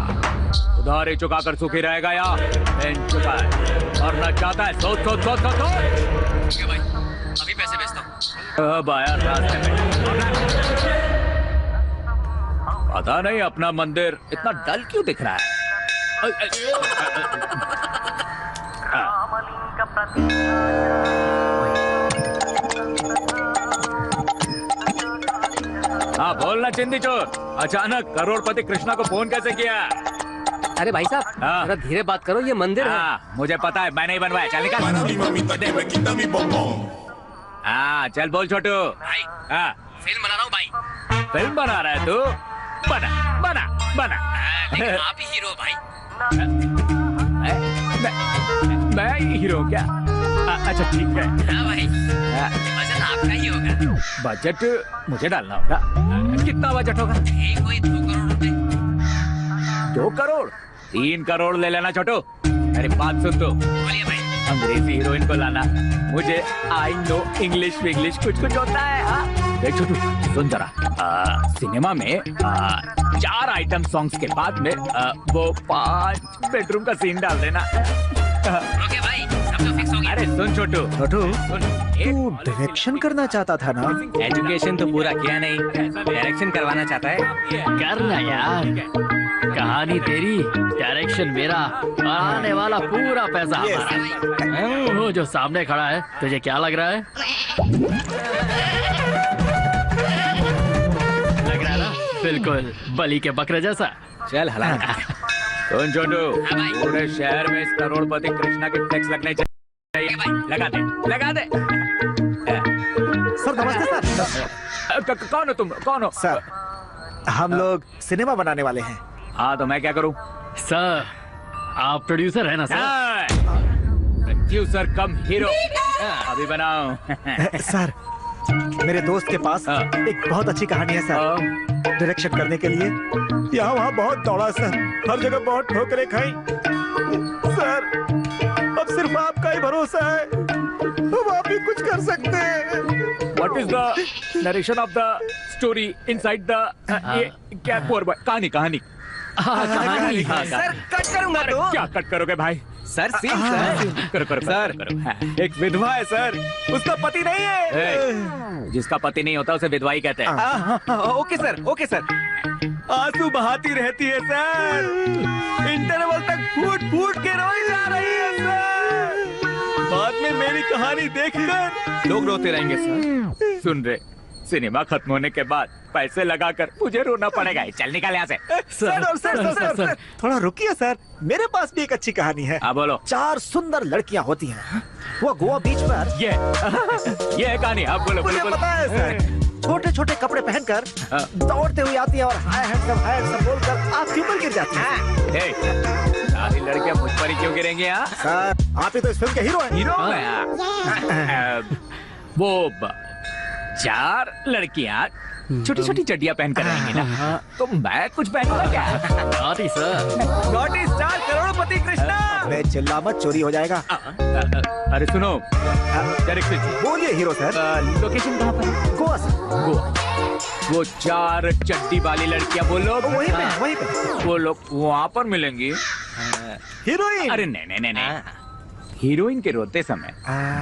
उधारी चुकाकर सुखी रहेगा या पेन चुकाए मरना चाहता है? सोच सोच सोच सोच। ठीक है भाई, अभी पैसे भेजता हूँ। अब आया रास्ते में। पता नहीं अपना मंदिर इतना डल क्यों दिख रहा है। हाँ बोलना चिंदी चोर, अचानक करोड़पति कृष्णा को फोन कैसे किया? अरे भाई साहब, हाँ। जरा धीरे बात करो, ये मंदिर है। हाँ, मुझे पता है, मैंने ही बनवाया। चल निकल। हाँ चल बोल छोटू। हाँ फिल्म बना रहा हूँ भाई। फिल्म बना रहा है तू? बना बना बना। लेकिन आप ही हीरो भाई। मैं हीरो क्या? अच्छा ठीक है। हाँ भाई, बजट आपका ही होगा। बजट मुझे डालना होगा। कितना बजट होगा? कोई 2 करोड़ रुपए। 2 करोड़? 3 करोड़ ले लेना छोटू। अरे बात सुन तो, बोलिए भाई। अंग्रेजी हीरोइन को लाना। मुझे आई नो इंग्लिश विंग्लिश कुछ कुछ होता है। हाँ देख छोटू, सुन जरा। सिनेमा में 4 आइटम सॉन्ग्स के बाद में वो 5 बेडरूम का सीन डाल देना। ओके भाई, सब तो फिक्स हो गया। अरे सुन छोटू, छोटू, सुन। तू डायरेक्शन करना चाहता था ना? एजुकेशन तो पूरा किया नहीं, डायरेक्शन करवाना चाहता है। करना यार, कहानी तेरी, डायरेक्शन मेरा, और आने वाला पूरा पैसा हमारा। वो जो सामने खड़ा है, तुझे क्या लग रहा है? लग रहा है ना, बिल्कुल बलि के बकरे जैसा। चल हला। सुन छोटू, पूरे शहर में इस करोड़पति कृष्णा के टैक्स लगने चाहिए। लगा दे, लगा दे। सर नमस्ते सर। कौन हो तुम? कौन हो? सर, हम लोग सिनेमा बनाने वाले हैं। हाँ तो मैं क्या करूँ? सर, आप प्रोड्यूसर है ना सर? प्रोड्यूसर कम हीरो। अभी बनाओ। सर, मेरे दोस्त के पास एक बहुत अच्छी कहानी है सर। डायरेक्शन करने के लिए यहाँ वहाँ बहुत दौड़ा सर, हर जगह बहुत ठोकरें खाई। सर, अब सिर्फ आपका ही भरोसा है, अब आप ही कुछ कर सकते हैं। What is the narration of the story inside the ये क्या कहानी? कहानी। सर कट करूंगा तो? क्या कट करोगे भाई? Sir scene sir. करो करो सर करो। एक विधवा है सर, उसका पति नहीं है। जिसका पति नहीं होता उसे विधवा ही कहते हैं। Okay sir, okay sir. आंसू बहाती रहती है सर, इंटरवल तक फूट फूट के रोई जा रही है सर। बाद में मेरी कहानी देखकर लोग रोते रहेंगे सर। सुन रहे, सिनेमा खत्म होने के बाद पैसे लगाकर मुझे रोना पड़ेगा। चल निकल यहाँ से। सर, थोड़ा रुकिए सर, मेरे पास भी एक अच्छी कहानी है। हाँ बोलो। 4 सुंदर लड़कियां होती हैं, वो गोवा बीच पर। ये है कहानी। आप बोलो मुझे बोलो पता है सर। छोटे छोटे कपड़े पहनकर दौड़ते हुए आती है और हाय हैंडसम बोलकर आपके ऊपर गिर जाती है। सारी लड़कियां मुझ पर ही क्यों गिरेंगे? यहाँ सर, आप ही तो इस फिल्म के हीरो हैं। हीरो वो 4 लड़कियां छोटी छोटी चड्डियां पहनकर रहेंगी ना, तो मैं कुछ पहनूंगा क्या? Naughty sir. नॉटी स्टार करोड़पति कृष्णा। अरे चिल्ला मत, चोरी हो जाएगा। अरे सुनो, डायरेक्टर बोलिए हीरो सर। लोकेशन कहाँ पर है? गोवा सर। गोवा। वो 4 चड्डी वाली लड़कियां वो लोग वहीं पे वो लोग वहाँ पर मिलेंगी। हीरोइन। अरे नहीं, हीरोइन के रोते समय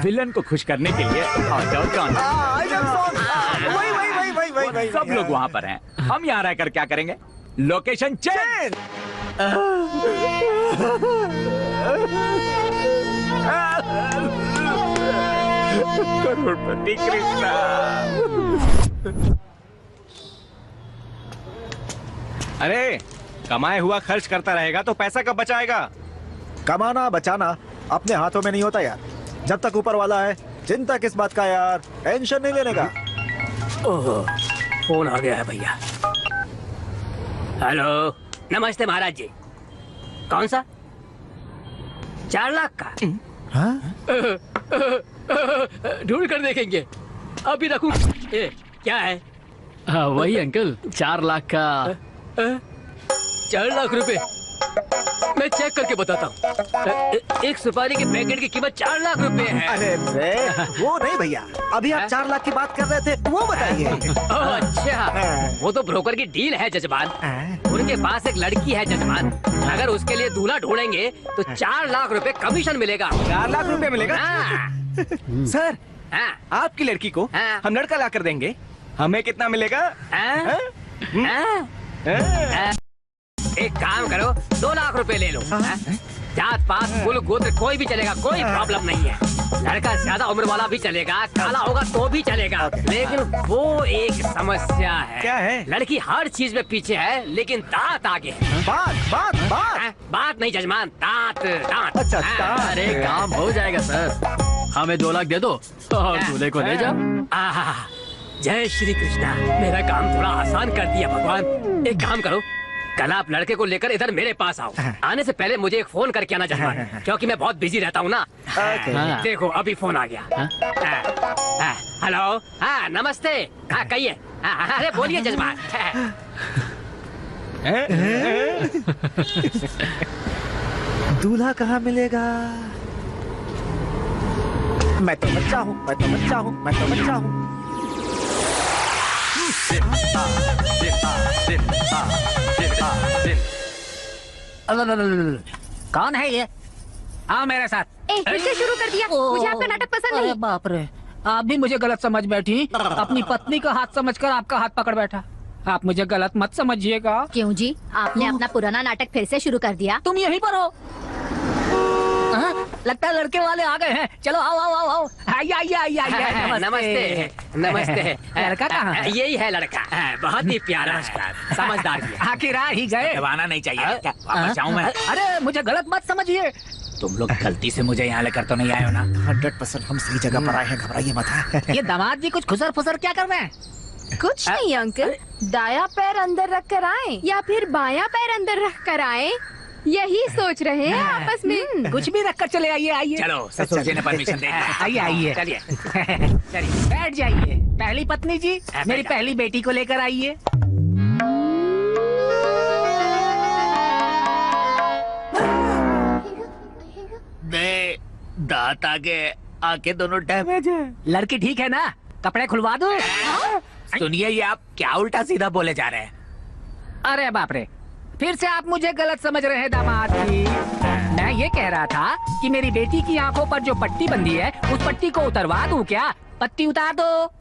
विलन को खुश करने के लिए वही सब लोग वहाँ पर हैं। हम यहाँ रहकर क्या करेंगे? Location change. करोड़पति कृष्णा। अरे कमाए हुआ खर्च करता रहेगा तो पैसा कब बचाएगा? कमाना बचाना अपने हाथों में नहीं होता यार। जब तक ऊपर वाला है, चिंता किस बात का यार, टेंशन नहीं लेने का। फोन आ गया है भैया। हेलो, नमस्ते महाराज जी। कौन सा? 4 लाख का? ढूंढ कर देखेंगे, अभी रखूं। क्या है? हाँ वही अंकल, 4 लाख का। 4 लाख रुपए? मैं चेक करके बताता हूँ। एक सुपारी के पैकेट की कीमत 4 लाख रुपए है। अरे वो नहीं भैया, अभी आप 4 लाख की बात कर रहे थे, वो बताइए। अच्छा, वो तो ब्रोकर की डील है जजमान। उनके पास एक लड़की है जजमान, अगर उसके लिए दूल्हा ढूंढेंगे तो 4 लाख रुपए कमीशन मिलेगा। 4 लाख रुपए मिलेगा? सर, हाँ। आपकी लड़की को हाँ। हम लड़का ला कर देंगे, हमें कितना मिलेगा? एक काम करो, 2 लाख रुपए ले लो। जात पात कुल गोत्र कोई भी चलेगा, कोई प्रॉब्लम नहीं है। लड़का ज्यादा उम्र वाला भी चलेगा, काला होगा तो भी चलेगा। लेकिन वो एक समस्या है। क्या है? लड़की हर चीज में पीछे है, लेकिन दांत आगे है। बात नहीं जजमान, दांत दांत। अच्छा, अरे काम हो जाएगा सर, हमें 2 लाख दे दो और दूल्हे को ले जाओ। जय श्री कृष्णा, मेरा काम थोड़ा आसान कर दिया भगवान। एक काम करो, कल आप लड़के को लेकर इधर मेरे पास आओ। आने से पहले मुझे एक फोन करके आना जजमान, क्योंकि मैं बहुत बिजी रहता हूँ ना। देखो अभी फोन आ गया। हेलो, हाँ नमस्ते। हाँ कहिए। अरे बोलिए जजमान। दूल्हा कहाँ मिलेगा? मैं तो बच्चा हूँ, मैं तो बच्चा हूँ, मैं तो बच्चा हूँ। कौन है ये? आओ मेरे साथ। फिर से शुरू कर दिया। मुझे आपका नाटक पसंद नहीं। बाप रे, आप भी मुझे गलत समझ बैठी। अपनी पत्नी का हाथ समझकर आपका हाथ पकड़ बैठा। आप मुझे गलत मत समझिएगा। क्यों जी, आपने अपना पुराना नाटक फिर से शुरू कर दिया? तुम यहीं पर हो। लगता है लड़के वाले आ गए हैं। चलो आओ आओ आओ आओ। आइए आइए आइए आइए। नमस्ते नमस्ते। लड़का कहाँ है? यही है लड़का, बहुत ही प्यारा, समझदार भी है। आखिर आ ही गए। दबाना नहीं चाहिए क्या? वापस जाऊं मैं? अरे मुझे गलत मत समझिए। तुम लोग गलती से मुझे यहाँ लेकर तो नहीं आए हो ना? 100% हम सही जगह पर आए हैं, घबराइए मत। ये दामाद जी कुछ खुसर फुसर क्या कर रहे हैं? कुछ नहीं अंकल, दाया पैर अंदर रख कर आए या फिर बाया पैर अंदर रख कर आए, यही सोच रहे हैं आपस में। कुछ भी रख कर चले आइए। आइए चलो, ससुर जी ने परमिशन दे दिया। आइए आइए। चलिए चलिए बैठ जाइए। पहली पत्नी जी, मेरी पहली बेटी को लेकर आइए। दांत आगे दोनों डैमेज है। लड़की ठीक है ना? कपड़े खुलवा दो। सुनिए, ये आप क्या उल्टा सीधा बोले जा रहे हैं? अरे बाप रे, फिर से आप मुझे गलत समझ रहे हैं दामाद जी। मैं ये कह रहा था कि मेरी बेटी की आंखों पर जो पट्टी बंधी है उस पट्टी को उतरवा दूं क्या? पट्टी उतार दो।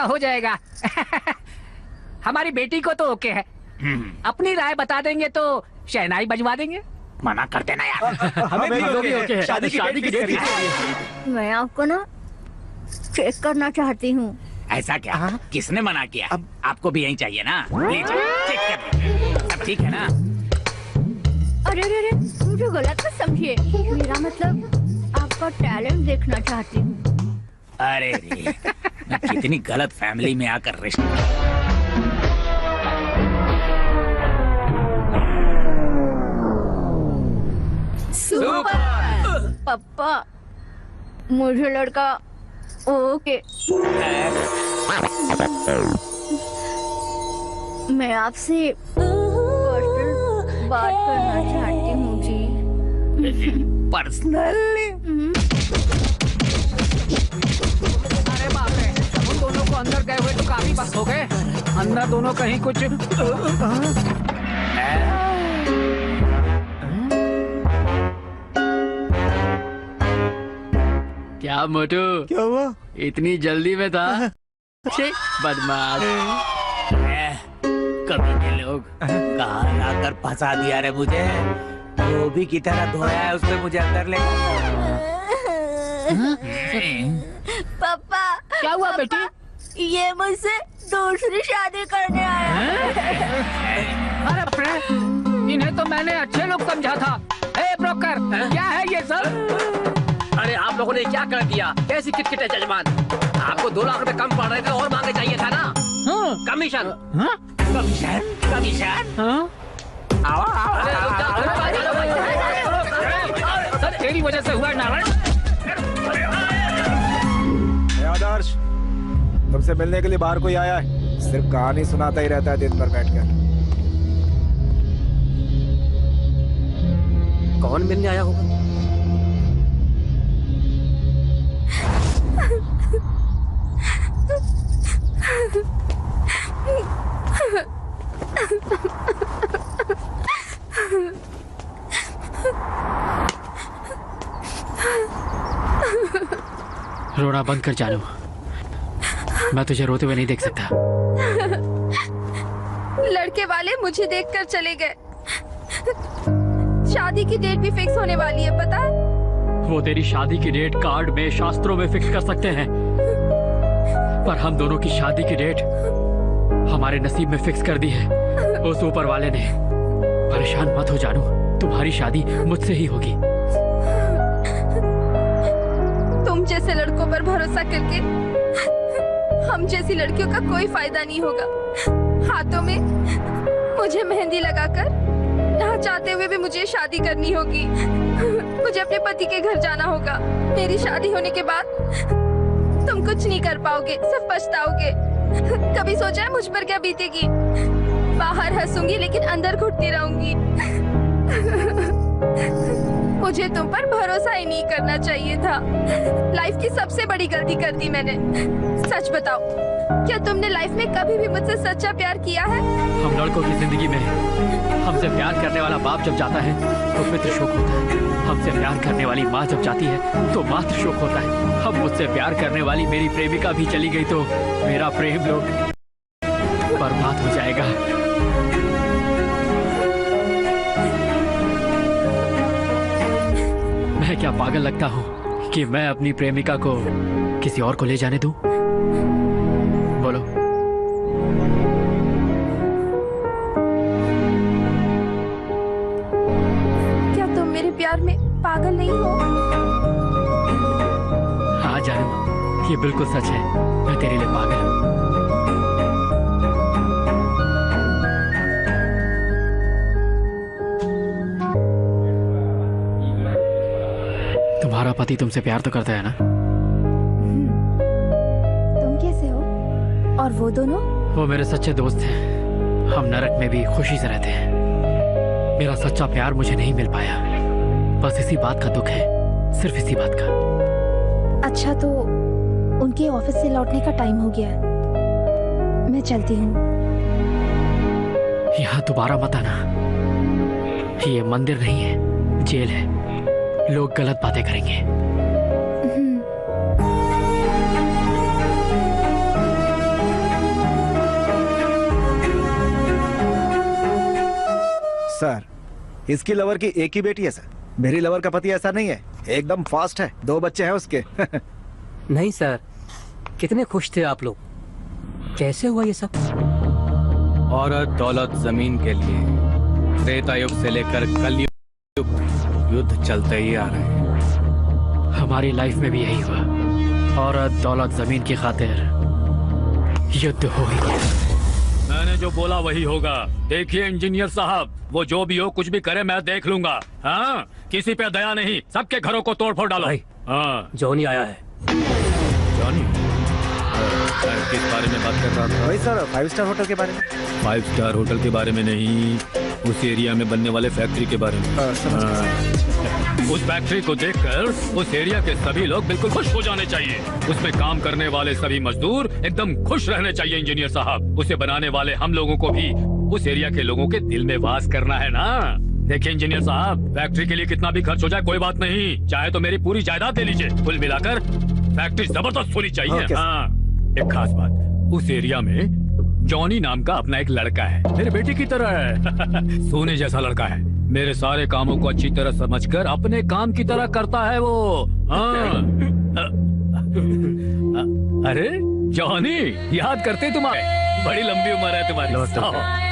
हो जाएगा हमारी बेटी को तो ओके है। अपनी राय बता देंगे तो शहनाई बजवा देंगे। मना कर देना यार। हमें भी ओके है। शादी की डेट मैं आपको ना चेक करना चाहती हूँ। ऐसा क्या? किसने मना किया? अब आपको भी यही चाहिए ना? लीजिए, चेक कर लीजिए। अब ठीक है ना? अरे अरे अरे, मुझे गलत मत समझिए। मेरा मतलब आपका टैलेंट देखना चाहती हूँ। अरे रे, मैं कितनी गलत फैमिली में आकर रिश्ता। सुपर पापा, मुझे लड़का ओके। मैं आपसे पर्सनल बात करना चाहती हूँ जी। पर्सनली? अरे बाप रे, उन दोनों को अंदर गए हुए तो काफी वक्त हो गए। अंदर दोनों कहीं कुछ क्या मोटू? क्या हुआ? इतनी जल्दी में था? बदमाश। कमीने लोग कहाँ लाकर फंसा दिया रे मुझे। धोबी की तरह धोया है उसने मुझे अंदर ले। पापा क्या हुआ पापा, बेटी? ये मुझसे दूसरी शादी करने आया। अरे प्रे, इन्हें तो मैंने अच्छे लोग समझा था। ए ब्रोकर, क्या है ये सब? अरे आप लोगों ने क्या कर दिया? कैसी किटकिट है जजमान? आपको 2 लाख रुपए कम पड़ रहे थे और मांगे चाहिए था ना? कमीशन। कमीशन? कमीशन? अरे रुक जा, तेरी वजह से हुआ नारायण। आदर्श, तुमसे मिलने के लिए बाहर कोई आया है? सिर्फ कहानी सुनाता ही रहता है दिन भर बैठकर। कौन मिलने आया होगा? रोना बंद कर जानू, मैं तुझे रोते हुए नहीं देख सकता। लड़के वाले मुझे देखकर चले गए। शादी की डेट भी फिक्स होने वाली है, पता है? वो तेरी शादी की डेट कार्ड में, शास्त्रों में फिक्स कर सकते हैं, पर हम दोनों की शादी की डेट हमारे नसीब में फिक्स कर दी है उस ऊपर वाले ने। परेशान मत हो जानू, तुम्हारी शादी मुझसे ही होगी। तुम जैसे लड़कों पर भरोसा करके हम जैसी लड़कियों का कोई फायदा नहीं होगा। हाथों में मुझे मेहंदी लगाकर ना चाहते हुए भी मुझे शादी करनी होगी। मुझे अपने पति के घर जाना होगा। मेरी शादी होने के बाद तुम कुछ नहीं कर पाओगे, सिर्फ पछताओगे। कभी सोचा है मुझ पर क्या बीतेगी? बाहर हंसूंगी लेकिन अंदर घुटती रहूंगी। मुझे तुम पर भरोसा ही नहीं करना चाहिए था। लाइफ की सबसे बड़ी गलती कर दी मैंने। सच बताओ, क्या तुमने लाइफ में कभी भी मुझसे सच्चा प्यार किया है? हम लड़कों की जिंदगी में हमसे प्यार करने वाला बाप जब जाता है तो पितृ शोक होता है। हमसे प्यार करने वाली माँ जब जाती है तो मातृ शोक होता है। अब मुझसे प्यार करने वाली मेरी प्रेमिका भी चली गई तो मेरा प्रेम लोग बर्बाद हो जाएगा। मैं क्या पागल लगता हूँ कि मैं अपनी प्रेमिका को किसी और को ले जाने दूं? बोलो। क्या तुम मेरे प्यार में पागल नहीं हो? हाँ जानू, ये बिल्कुल सच है, मैं तेरे लिए पागल हूँ। तुम्हारा पति तुमसे प्यार तो करता है ना? तुम कैसे हो? और वो दोनों? वो मेरे सच्चे दोस्त हैं। हम नरक में भी खुशी से रहते हैं। मेरा सच्चा प्यार मुझे नहीं मिल पाया, बस इसी बात का दुख है, सिर्फ इसी बात का। अच्छा, तो उनके ऑफिस से लौटने का टाइम हो गया है, मैं चलती हूँ। यहाँ दोबारा मत आना। ये मंदिर नहीं है, जेल है। लोग गलत बातें करेंगे। सर, इसकी लवर की एक ही बेटी है सर। मेरी लवर का पति ऐसा नहीं है, एकदम फास्ट है, 2 बच्चे हैं उसके। नहीं सर, कितने खुश थे आप लोग। कैसे हुआ ये सब? औरत दौलत जमीन के लिए त्रेता युग से लेकर कलयुग युद्ध चलते ही आ रहे हैं। हमारी लाइफ में भी यही हुआ। औरत दौलत जमीन की खातिर युद्ध हो ही गया। मैंने जो बोला वही होगा। देखिए इंजीनियर साहब, वो जो भी हो कुछ भी करे मैं देख लूंगा। हाँ, किसी पे दया नहीं, सबके घरों को तोड़ फोड़ डालो। हाँ, जॉनी आया है। जॉनी? किस बारे में बात कर रहा था? वही सर, 5 स्टार होटल के बारे में। 5 स्टार होटल के बारे में नहीं, उस एरिया में बनने वाले फैक्ट्री के बारे में। उस फैक्ट्री को देखकर उस एरिया के सभी लोग बिल्कुल खुश हो जाने चाहिए। उसमें काम करने वाले सभी मजदूर एकदम खुश रहने चाहिए इंजीनियर साहब। उसे बनाने वाले हम लोगों को भी उस एरिया के लोगों के दिल में वास करना है ना। देखिए इंजीनियर साहब, फैक्ट्री के लिए कितना भी खर्च हो जाए कोई बात नहीं, चाहे तो मेरी पूरी जायदाद दे लीजिए। कुल मिलाकर फैक्ट्री जबरदस्त होनी चाहिए। हाँ, एक खास बात, उस एरिया में जॉनी नाम का अपना एक लड़का है, मेरे बेटे की तरह है। सोने जैसा लड़का है, मेरे सारे कामों को अच्छी तरह समझकर अपने काम की तरह करता है वो। हाँ। अरे जॉनी, याद करते तुम्हारे, बड़ी लंबी उम्र है तुम्हारी।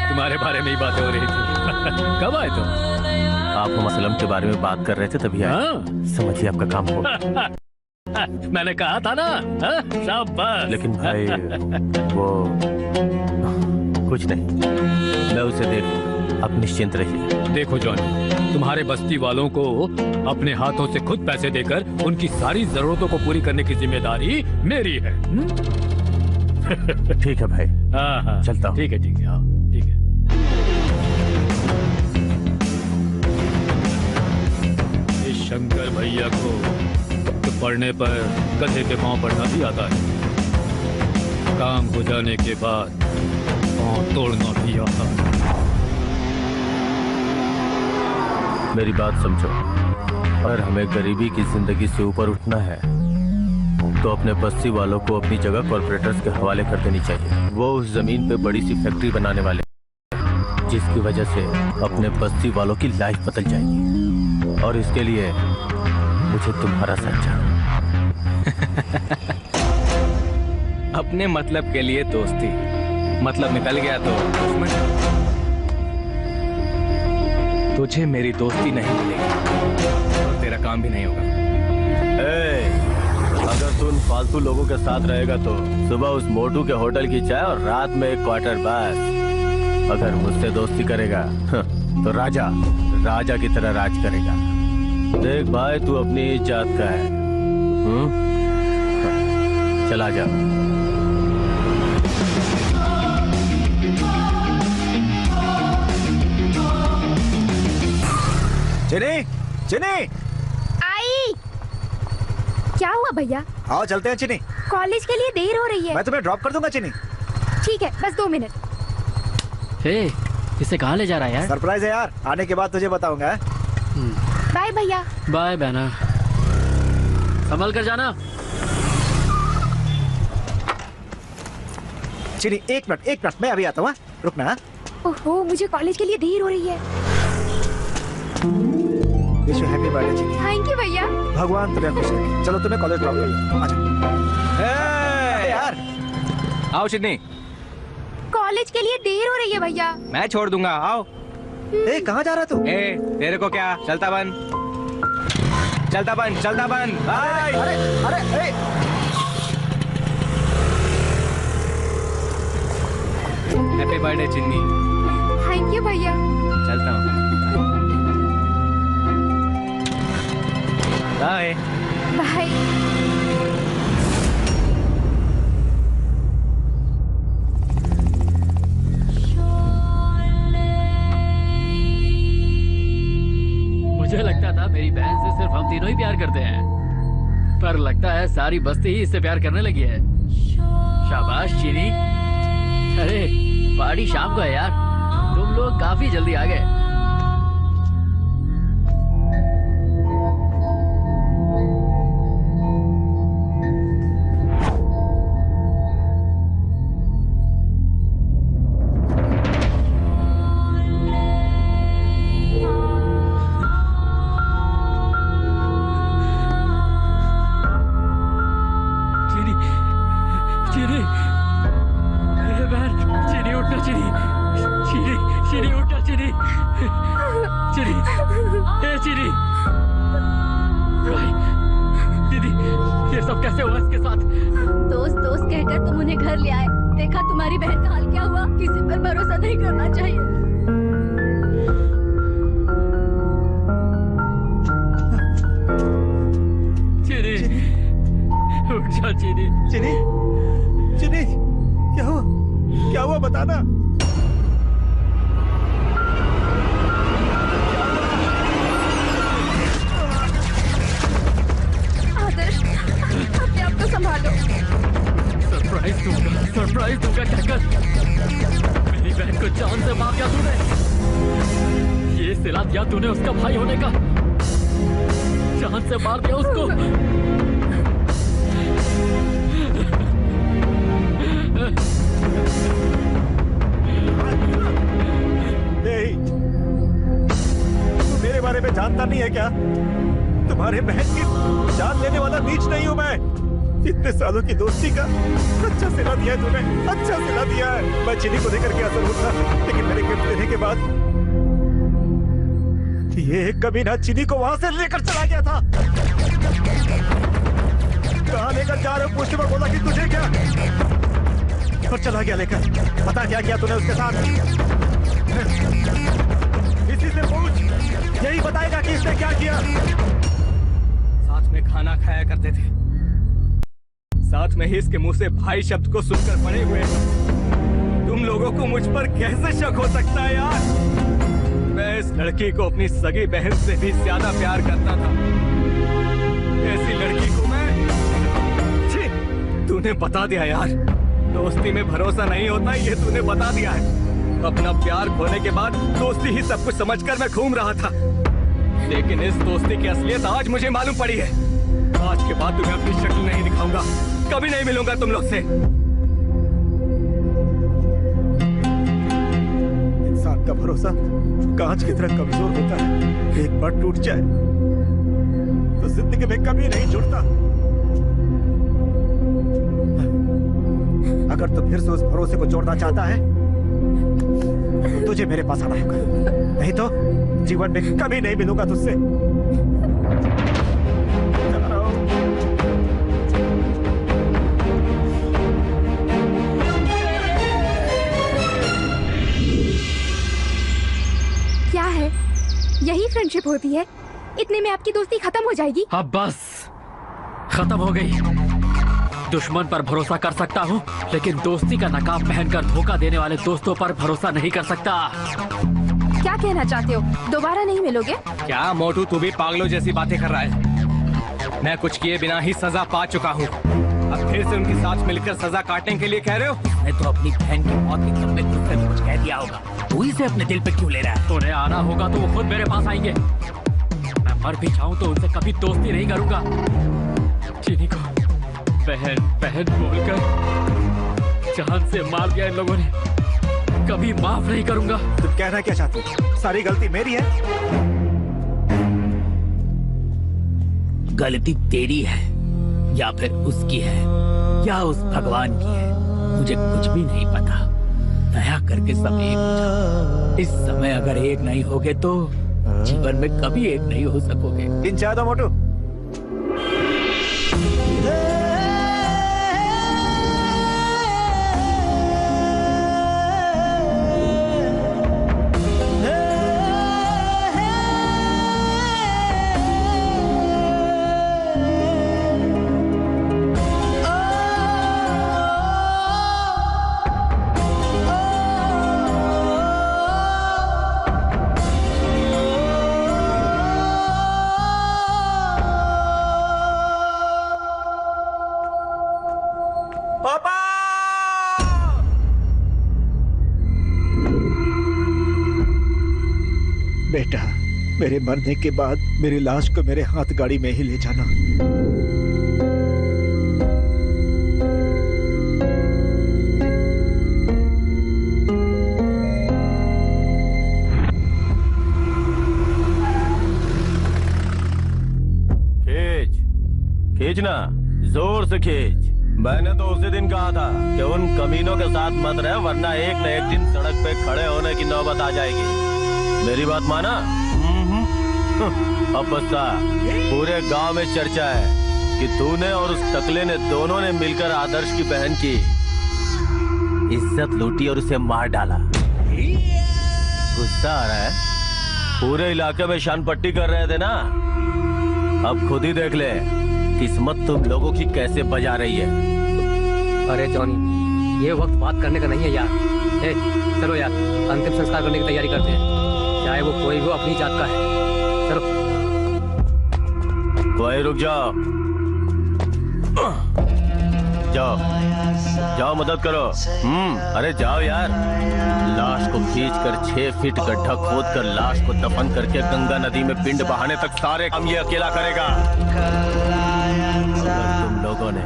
तुम्हारे बारे में ही बातें हो रही थी। कब आए तुम? आप हम असलम के बारे में बात कर रहे थे तभी आए। समझिए आपका काम हो। मैंने कहा था ना। शाबाश। लेकिन भाई वो कुछ नहीं, मैं उसे देख लूंगा, आप निश्चिंत रहिए। देखो जॉनी, तुम्हारे बस्ती वालों को अपने हाथों से खुद पैसे देकर उनकी सारी जरूरतों को पूरी करने की जिम्मेदारी मेरी है। ठीक है भाई। हाँ, चलता हूँ। ठीक है, ठीक है, हाँ, ठीक है। इस शंकर भैया को तो पढ़ने पर गधे के पांव पड़ना भी आता है, काम हो जाने के बाद पांव तोड़ना भी आता है। मेरी बात समझो, अगर हमें गरीबी की जिंदगी से ऊपर उठना है तो अपने बस्ती वालों को अपनी जगह कॉर्पोरेटर्स के हवाले कर देनी चाहिए। वो उस जमीन पे बड़ी सी फैक्ट्री बनाने वाले, जिसकी वजह से अपने बस्ती वालों की लाइफ बदल जाएगी। और इसके लिए मुझे तुम्हारा साथ चाहिए। अपने मतलब के लिए दोस्ती, मतलब निकल गया तो दुश्मन। तुझे मेरी दोस्ती नहीं मिलेगी और तेरा काम भी नहीं होगा। अगर तू उन फालतू लोगों के साथ रहेगा तो सुबह उस मोटू के होटल की चाय और रात में एक क्वार्टर बस। अगर मुझसे दोस्ती करेगा तो राजा की तरह राज करेगा। देख भाई, तू अपनी ही जात का है। चला जा। चिनी, चिनी, आई। क्या हुआ भैया? आओ चलते हैं चिनी। कॉलेज के लिए देर हो रही है। मैं तुम्हें ड्रॉप कर दूंगा चिनी। ठीक है, बस 2 मिनट। हे, इसे कहाँ ले जा रहा है यार? सरप्राइज है यार, आने के बाद तुझे बताऊंगा। बाय भैया। बाय बहना, संभल कर जाना। चिनी, एक मिनट, मैं अभी आता हूँ। रुकना। ओहो, मुझे कॉलेज के लिए देर हो रही है। विश यू हैप्पी बर्थडे चिनी। थैंक यू भैया। भगवान तुम्हें खुश रखे। चलो तुम्हें कॉलेज ड्रॉप कर दूँ। आजा। यार आओ चिन्नी, कॉलेज के लिए देर हो रही है भैया। मैं छोड़ दूंगा, आओ। कहाँ जा रहा तू? तेरे को क्या? चलता बन। अरे हैप्पी बर्थडे चिन्नी। थैंक यू भैया। चलता हूँ। बाय। बाय। सारी बस्ती ही इससे प्यार करने लगी है। शाबाश चीनी। अरे पार्टी शाम को है यार, तुम लोग काफी जल्दी आ गए। कभी ना चीनी को वहां से लेकर चला गया था। कहाँ लेकर जा रहे हो पूछने पर बोला कि तुझे क्या, और चला गया लेकर। पता क्या किया तूने उसके साथ? इसी से पूछ, यही बताएगा कि इसने क्या किया। साथ में खाना खाया करते थे, साथ में ही इसके मुंह से भाई शब्द को सुनकर पड़े हुए। तुम लोगों को मुझ पर कैसे शक हो सकता है यार? मैं इस लड़की को अपनी सगी बहन से भी ज्यादा प्यार करता था। ऐसी लड़की को मैं तूने बता दिया यार। दोस्ती में भरोसा नहीं होता, ये तूने बता दिया है। अपना प्यार खोने के बाद दोस्ती ही सब कुछ समझकर मैं घूम रहा था, लेकिन इस दोस्ती की असलियत आज मुझे मालूम पड़ी है। आज के बाद तुम्हें अपनी शक्ल नहीं दिखाऊंगा, कभी नहीं मिलूंगा तुम लोग से। इंसान का भरोसा कांच की तरह कमजोर होता है, एक बार टूट जाए तो जिंदगी में कभी नहीं जुड़ता। अगर तू फिर से उस भरोसे को जोड़ना चाहता है तो तुझे मेरे पास आना होगा, नहीं तो जीवन में कभी नहीं मिलूंगा तुझसे। क्या है, यही फ्रेंडशिप होती है? इतने में आपकी दोस्ती खत्म हो जाएगी? अब बस खत्म हो गई। दुश्मन पर भरोसा कर सकता हूँ, लेकिन दोस्ती का नकाब पहनकर धोखा देने वाले दोस्तों पर भरोसा नहीं कर सकता। क्या कहना चाहते हो? दोबारा नहीं मिलोगे? क्या मोटू, तू भी पागलों जैसी बातें कर रहा है? मैं कुछ किए बिना ही सजा पा चुका हूँ, अब फिर से उनके साथ मिलकर सजा काटने के लिए कह रहे हो? मैं तो अपनी बहन की मौत के दम में तुमसे कुछ कह दिया होगा, तू इसे अपने दिल पे क्यों ले रहा है? उन्हें आना होगा तो वो खुद मेरे पास आएंगे। मैं मर भी जाऊं तो उनसे कभी दोस्ती नहीं करूंगा। चीनी को बहन बहन बोलकर जान से मार दिया इन लोगों ने, कभी माफ नहीं करूंगा। तुम कहना क्या चाहते हो? सारी गलती मेरी है? गलती तेरी है या फिर उसकी है या उस भगवान की है, मुझे कुछ भी नहीं पता। दया करके सब एक हो जाओ। इस समय अगर एक नहीं होगे तो जीवन में कभी एक नहीं हो सकोगे। इन चाह दो मोटू। पापा! बेटा, मेरे मरने के बाद मेरी लाश को मेरे हाथ गाड़ी में ही ले जाना। खींचना, जोर से खींच। मैंने तो उसी दिन कहा था कि उन कमीनों के साथ मत रहे, वरना एक न एक दिन सड़क पे खड़े होने की नौबत आ जाएगी। मेरी बात माना? अब बस्ता, पूरे गांव में चर्चा है कि तूने और उस टकले ने दोनों ने मिलकर आदर्श की बहन की इज्जत लूटी और उसे मार डाला। गुस्सा आ रहा है? पूरे इलाके में शान पट्टी कर रहे थे ना, अब खुद ही देख ले किस्मत तुम लोगों की कैसे बजा रही है। अरे जॉनी, ये वक्त बात करने का नहीं है यार। ए, चलो यार, अंतिम संस्कार करने की तैयारी करते हैं, चाहे वो कोई हो अपनी जात का है। चलो वही रुक जाओ, जाओ जाओ, मदद करो। अरे जाओ यार। लाश को खींचकर 6 फीट गड्ढा खोदकर लाश को दफन करके गंगा नदी में पिंड बहाने तक सारे काम ये अकेला करेगा। अगर तुम लोगों ने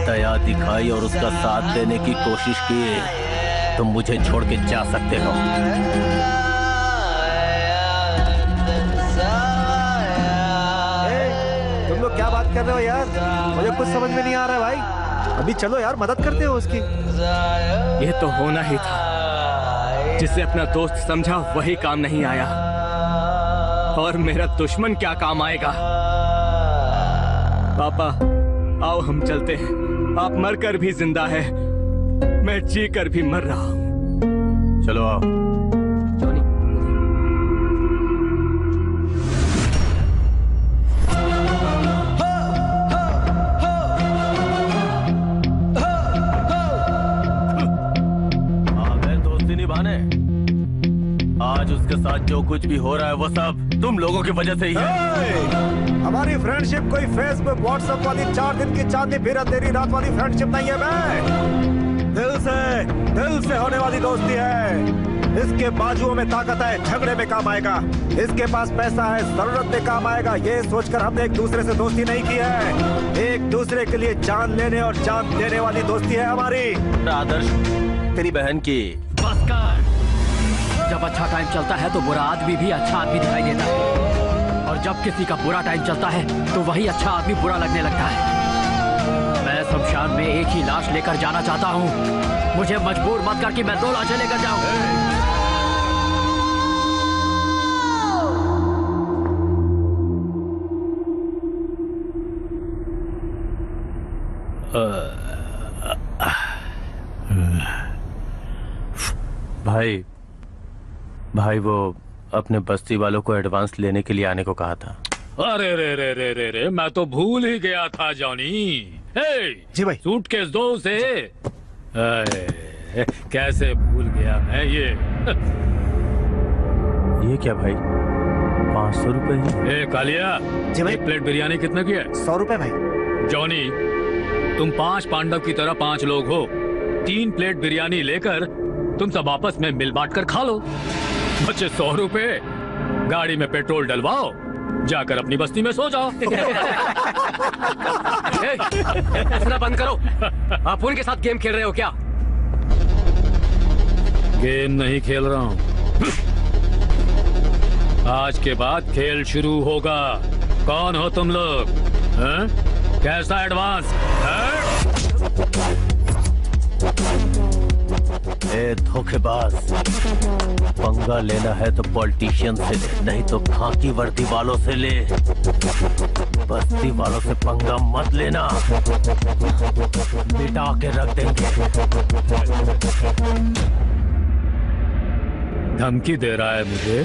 दया दिखाई और उसका साथ देने की कोशिश की तो मुझे छोड़ के जा सकते हो। तुम लोग क्या बात कर रहे हो यार? मुझे कुछ समझ में नहीं आ रहा है भाई। अभी चलो यार, मदद करते हो उसकी। ये तो होना ही था। जिसे अपना दोस्त समझा वही काम नहीं आया, और मेरा दुश्मन क्या काम आएगा। पापा आओ हम चलते हैं। आप मरकर भी जिंदा है, मैं जी कर भी मर रहा हूँ। चलो आओ। जॉनी, आज उसके साथ जो कुछ भी हो रहा है वो सब तुम लोगों की वजह से ही है। हमारी फ्रेंडशिप कोई फेसबुक व्हाट्सएप वाली 4 दिन की चांदनी फिर अंधेरी रात वाली फ्रेंडशिप नहीं है बे। दिल से होने वाली दोस्ती है। इसके बाजुओं में ताकत है, झगड़े में काम आएगा। इसके पास पैसा है, जरूरत में काम आएगा। ये सोचकर हमने एक दूसरे से दोस्ती नहीं की है। एक दूसरे के लिए जान लेने और जान देने वाली दोस्ती है हमारी। आदर्श, तेरी बहन की बस कर। जब अच्छा टाइम चलता है तो बुरा आदमी भी अच्छा आदमी दिखाई देता है, और जब किसी का बुरा टाइम चलता है तो वही अच्छा आदमी बुरा लगने लगता है। मैं शमशान में एक ही लाश लेकर जाना चाहता हूँ। मुझे मजबूर मत कर कि मैं 2 लाशें लेकर जाऊँ। भाई वो अपने बस्ती वालों को एडवांस लेने के लिए आने को कहा था। अरे रे रे रे रे रे, मैं तो भूल ही गया था जॉनी। जी भाई। सूटकेस दो उसे। कैसे भूल गया मैं ये क्या भाई? 500 रुपए। कालिया, जी भाई। 1 प्लेट बिरयानी कितना की है? 100 रुपए भाई। जॉनी, तुम 5 पांडव की तरह 5 लोग हो। 3 प्लेट बिरयानी लेकर तुम सब आपस में मिल बांट कर खा लो। बचे 100 रुपए, गाड़ी में पेट्रोल डलवाओ, जाकर अपनी बस्ती में सो जाओ। ऐसा बंद करो। आप उनके साथ गेम खेल रहे हो क्या? गेम नहीं खेल रहा हूँ। आज के बाद खेल शुरू होगा। कौन हो तुम लोग? कैसा एडवांस? ए धोखेबाज, पंगा लेना है तो पॉलिटिशियन से ले, नहीं तो खाकी वर्दी वालों से ले। बस्ती वालों से पंगा मत लेना, मिटा के रख देंगे। धमकी दे रहा है मुझे?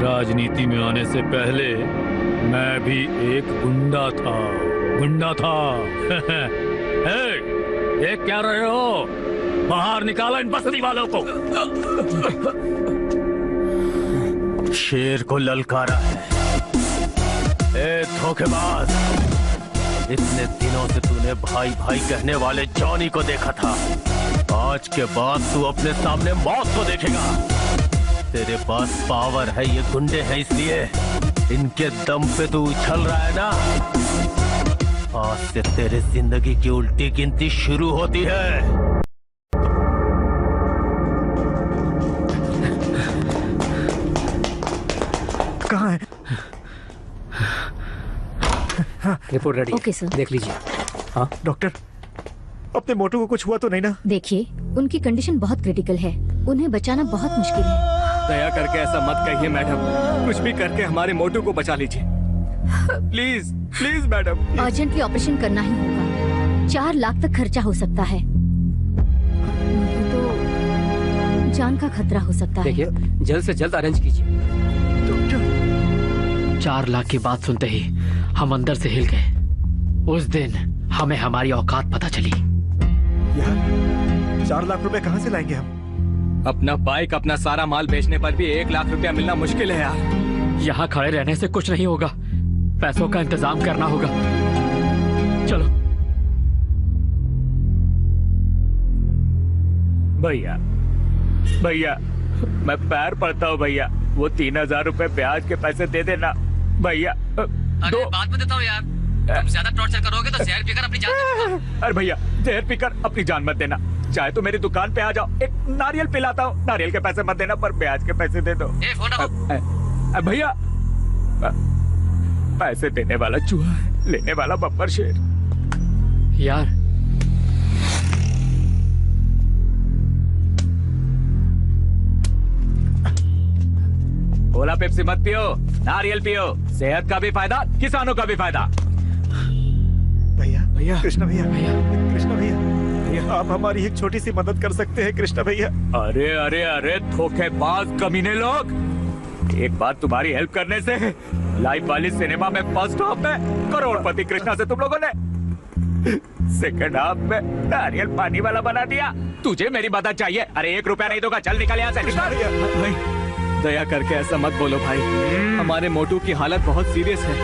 राजनीति में आने से पहले मैं भी एक गुंडा था। देख क्या रहे हो? बाहर निकालो इन बस्ती वालों को। शेर को ललकारा है। ए धोखेबाज, इतने दिनों से तूने भाई भाई कहने वाले जॉनी को देखा था, आज के बाद तू अपने सामने मौत को देखेगा। तेरे पास पावर है, ये गुंडे हैं इसलिए इनके दम पे तू उछल रहा है ना। आज से तेरे जिंदगी की उल्टी गिनती शुरू होती है। कहाँ है? Report ready. Okay sir. देख लीजिए। हाँ डॉक्टर, अपने मोटू को कुछ हुआ तो नहीं ना? देखिए, उनकी कंडीशन बहुत क्रिटिकल है, उन्हें बचाना बहुत मुश्किल है। दया करके ऐसा मत कहिए मैडम, कुछ भी करके हमारे मोटू को बचा लीजिए please please madam. Urgently operation करना ही होगा, 4 लाख तक खर्चा हो सकता है, नहीं तो जान का खतरा हो सकता है। देखिए, जल्द से जल्द अरेंज कीजिए। 4 लाख की बात सुनते ही हम अंदर से हिल गए। उस दिन हमें हमारी औकात पता चली। यार 4 लाख रुपए कहाँ से लाएंगे हम? अपना बाइक, अपना सारा माल बेचने पर भी 1 लाख रुपया मिलना मुश्किल है यार। यहाँ खड़े रहने से कुछ नहीं होगा, पैसों का इंतजाम करना होगा। चलो भैया, भैया मैं पैर पड़ता हूँ भैया, वो 3000 रुपए ब्याज के पैसे दे देना भैया। अरे बाद में देता हूँ यार, तुम ज्यादा टॉर्चर करोगे तो जहर पीकर अपनी जान। अरे भैया, जहर पीकर अपनी जान मत देना, चाहे तो मेरी दुकान पे आ जाओ, एक नारियल पिलाता हूँ, नारियल के पैसे मत देना पर ब्याज के पैसे दे दो। भैया, पैसे देने वाला चूहा, लेने वाला बब्बर शेर। यार कोला पेप्सी मत पियो, नारियल पियो, सेहत का भी फायदा, किसानों का भी फायदा। भैया, भैया, कृष्णा भैया, कृष्णा भैया, आप हमारी एक छोटी सी मदद कर सकते हैं कृष्णा भैया? अरे अरे अरे धोखेबाज कमीने लोग, एक बार तुम्हारी हेल्प करने से लाइव वाली सिनेमा में फर्स्ट हाफ में करोड़पति कृष्णा से तुम लोगों ने सेकंड हाफ में नारियल पानी वाला बना दिया। तुझे मेरी मदद चाहिए? अरे 1 रुपया नहीं दूंगा, चल निकल यहाँ से, निकल। भाई दया करके ऐसा मत बोलो भाई, हमारे मोटू की हालत बहुत सीरियस है।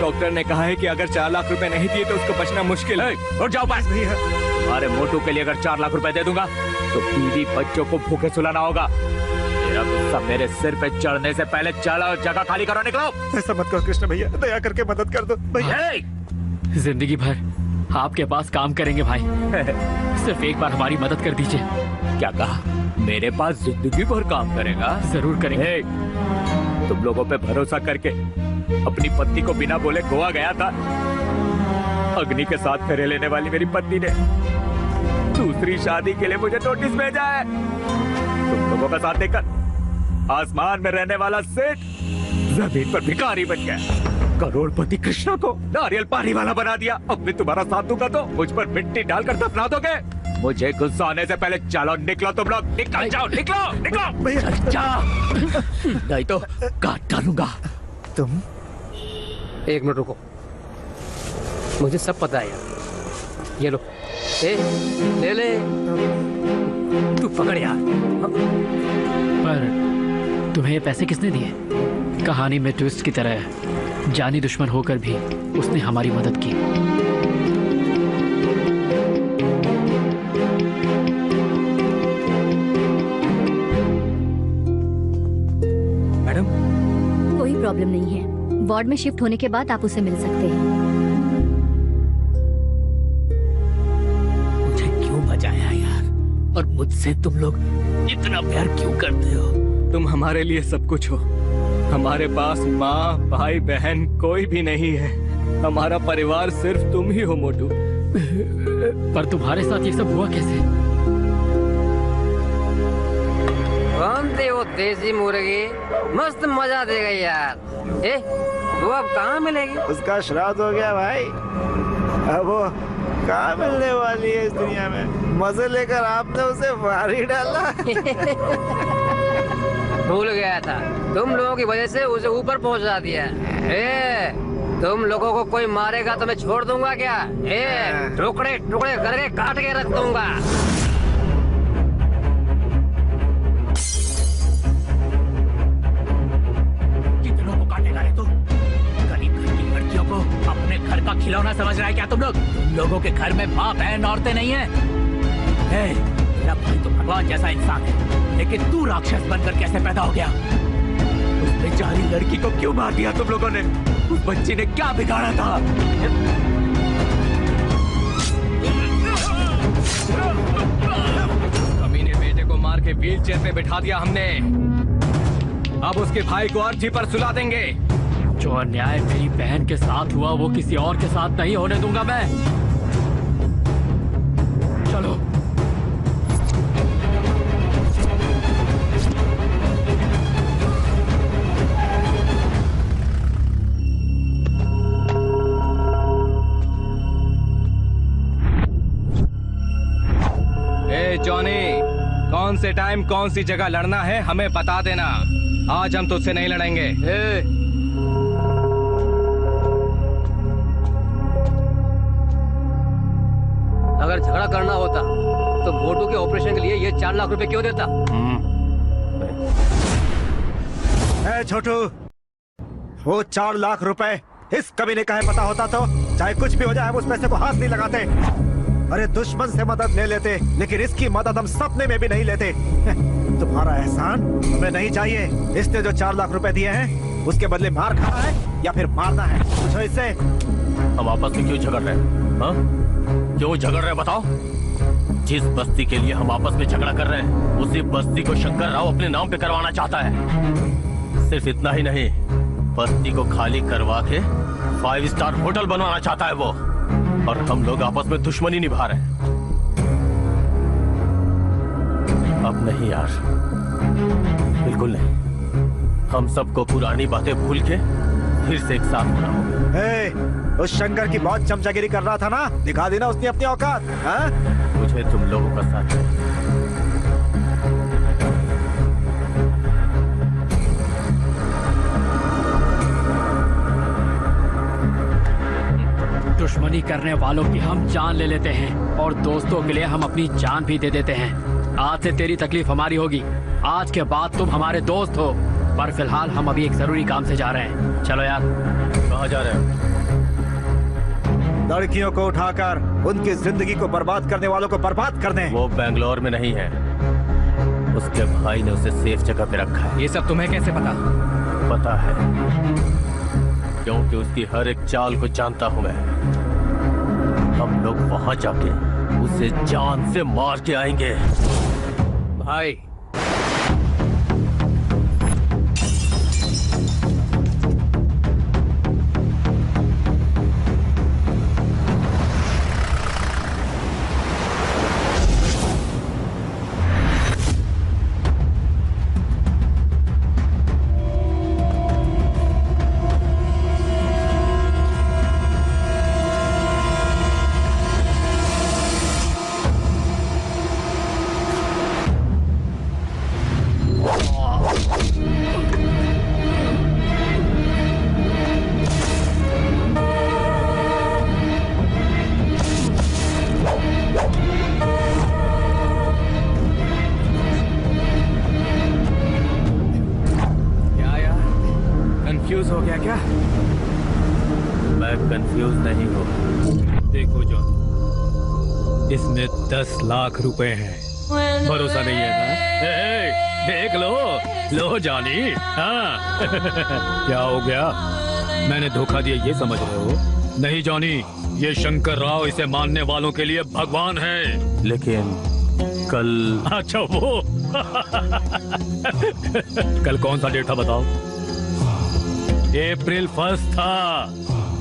डॉक्टर ने कहा है कि अगर 4 लाख रुपए नहीं दिए तो उसको बचना मुश्किल है। उठ जाओ पास नहीं है। हमारे मोटू के लिए अगर 4 लाख रुपए दे दूंगा तो बीवी बच्चों को भूखे सुलाना होगा। तेरा गुस्सा मेरे सिर पे चढ़ने से पहले चलो, जगह खाली करो, निकलो। ऐसा मत करो कृष्णा भैया, दया करके मदद कर दो भैया। जिंदगी भर आपके पास काम करेंगे भाई, सिर्फ एक बार हमारी मदद कर दीजिए। क्या कहा? मेरे पास जिंदगी भर काम करेगा? जरूर करेंगे। तुम लोगों पे भरोसा करके अपनी पत्नी को बिना बोले गोवा गया था। अग्नि के साथ फेरे लेने वाली मेरी पत्नी ने दूसरी शादी के लिए मुझे नोटिस भेजा है। तुम लोगों का साथ देकर आसमान में रहने वाला सेठ जमीन पर भिखारी बन गया। करोड़पति कृष्णा को नारियल पानी वाला बना दिया। अब मैं तुम्हारा साथ दूंगा तो मुझ पर मिट्टी डालकर दफना दोगे? मुझे गुस्सा आने से पहले चलो निकलो, तुम लोग निकल जाओ, निकलो निकलो भैया, नहीं तो काट डालूंगा। तुम 1 मिनट रुको, मुझे सब पता है यार। ये लो, ले ले, तू पकड़ यार। पर तुम्हें ये पैसे किसने दिए? कहानी में ट्विस्ट की तरह जानी दुश्मन होकर भी उसने हमारी मदद की। मैडम, कोई प्रॉब्लम नहीं है, वार्ड में शिफ्ट होने के बाद आप उसे मिल सकते हैं। मुझे क्यों बचाया यार? और मुझसे तुम लोग इतना प्यार क्यों करते हो? तुम हमारे लिए सब कुछ हो। हमारे पास माँ, भाई, बहन कोई भी नहीं है। हमारा परिवार सिर्फ तुम ही हो मोटू। पर तुम्हारे साथ ये सब हुआ कैसे? कौन थे वो देसी मुर्गी? मस्त मजा देगा यार। वो अब कहाँ मिलेगी? उसका श्राद्ध हो गया भाई, अब वो कहाँ मिलने वाली है इस दुनिया में। मजे लेकर आपने उसे मार ही डाला। भूल गया था, तुम लोगों की वजह से उसे ऊपर पहुंचा दिया। तुम लोगों को कोई मारेगा तो मैं छोड़ दूंगा क्या? टुकड़े टुकड़े करके काट के रख दूंगा। कितनों को काटेगा रे तू? गरीब घर की लड़कियों को अपने घर का खिलौना समझ रहा है क्या तुम लोग? तुम लोगों के घर में माँ बहन औरतें नहीं है? मेरा भाई तो भगवान जैसा इंसान है, लेकिन तू राक्षस बनकर कैसे पैदा हो गया? उस बेचारी लड़की को क्यों मार दिया तुम लोगों ने? उस बच्ची ने क्या बिगाड़ा था? कमीने बेटे को मार के व्हील चेयर पे बिठा दिया हमने। अब उसके भाई को अर्थी पर सुला देंगे। जो अन्याय मेरी बहन के साथ हुआ वो किसी और के साथ नहीं होने दूंगा मैं। चलो। ए जॉनी, कौन से टाइम कौन सी जगह लड़ना है हमें बता देना। आज हम तुझसे नहीं लड़ेंगे। अगर झगड़ा करना होता तो मोटू के ऑपरेशन के लिए ये 4 लाख रुपए क्यों देता? छोटू, वो 4 लाख रुपए इस कमीने का है पता होता तो चाहे कुछ भी हो जाए हम उस पैसे को हाथ नहीं लगाते। अरे दुश्मन से मदद ले लेते, लेकिन इसकी मदद हम सपने में भी नहीं लेते। तुम्हारा एहसान हमें नहीं चाहिए। इसने जो 4 लाख रुपए दिए हैं उसके बदले मार खाना है या फिर मारना है, पूछो इससे। हम आपस में क्यों झगड़ रहे हैं? हाँ? क्यों झगड़ रहे बताओ? जिस बस्ती के लिए हम आपस में झगड़ा कर रहे हैं उसी बस्ती को शंकर राव अपने नाम पे करवाना चाहता है। सिर्फ इतना ही नहीं, बस्ती को खाली करवा के 5 स्टार होटल बनवाना चाहता है वो, और हम लोग आपस में दुश्मनी निभा रहे हैं। अब नहीं यार, बिल्कुल नहीं। हम सबको पुरानी बातें भूल के फिर से एक साथ होना होगा। उस शंकर की बहुत चमचागिरी कर रहा था ना, दिखा देना उसने अपनी औकात। हाँ? मुझे तुम लोगों का साथ चाहिए। दुश्मनी करने वालों की हम जान ले लेते हैं और दोस्तों के लिए हम अपनी जान भी दे देते हैं। आज से तेरी तकलीफ हमारी होगी। आज के बाद तुम हमारे दोस्त हो, पर फिलहाल हम अभी एक जरूरी काम से जा रहे हैं। चलो यार। कहाँ जा रहे हैं? लड़कियों को उठाकर उनकी जिंदगी को बर्बाद करने वालों को बर्बाद करने। वो बेंगलोर में नहीं है, उसके भाई ने उसे सेफ जगह पे रखा है। ये सब तुम्हें कैसे पता? पता है क्योंकि उसकी हर एक चाल को जानता हूं मैं। हम लोग वहां जाके उसे जान से मार के आएंगे। भाई, कंफ्यूज हो गया क्या? मैं कंफ्यूज नहीं हूँ। देखो जॉन, इसमें 10 लाख रुपए हैं। भरोसा नहीं है ना? देख लो जानी। हाँ। क्या हो गया? मैंने धोखा दिया ये समझ रहे हो? नहीं जानी, ये शंकर राव इसे मानने वालों के लिए भगवान है। लेकिन कल। अच्छा वो। कल कौन सा डेट था बताओ? अप्रैल 1 था।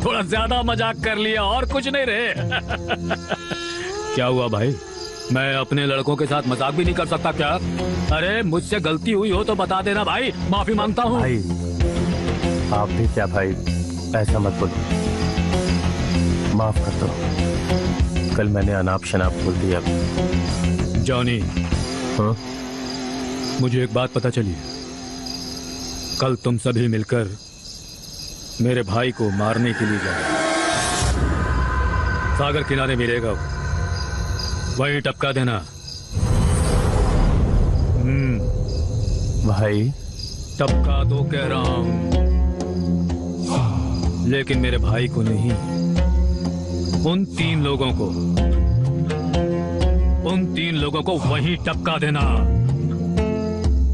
थोड़ा ज्यादा मजाक कर लिया और कुछ नहीं रहे। क्या हुआ भाई? मैं अपने लड़कों के साथ मजाक भी नहीं कर सकता क्या? अरे मुझसे गलती हुई हो तो बता देना भाई, माफी मांगता हूँ। भाई आप भी क्या भाई, ऐसा मत बोलो, माफ कर दो। कल मैंने अनाप शनाप बोल दिया। जॉनी, हाँ? मुझे एक बात पता चली। कल तुम सभी मिलकर मेरे भाई को मारने के लिए जाओ। सागर किनारे मिलेगा, वहीं टपका देना। भाई टपका दो कह रहा हूं, लेकिन मेरे भाई को नहीं, उन तीन लोगों को वहीं टपका देना,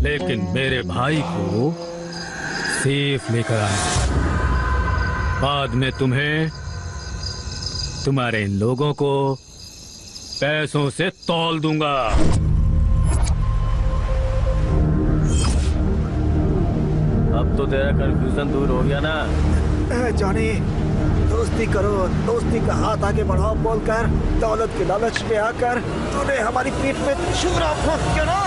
लेकिन मेरे भाई को सेफ लेकर आना। बाद में तुम्हें तुम्हारे इन लोगों को पैसों से तौल दूंगा। अब तो तेरा कंफ्यूजन दूर हो गया ना? जॉनी, दोस्ती करो, दोस्ती का हाथ आगे बढ़ाओ बोलकर दौलत के लालच में आकर तूने हमारी पीठ में छुरा फूंक के ना।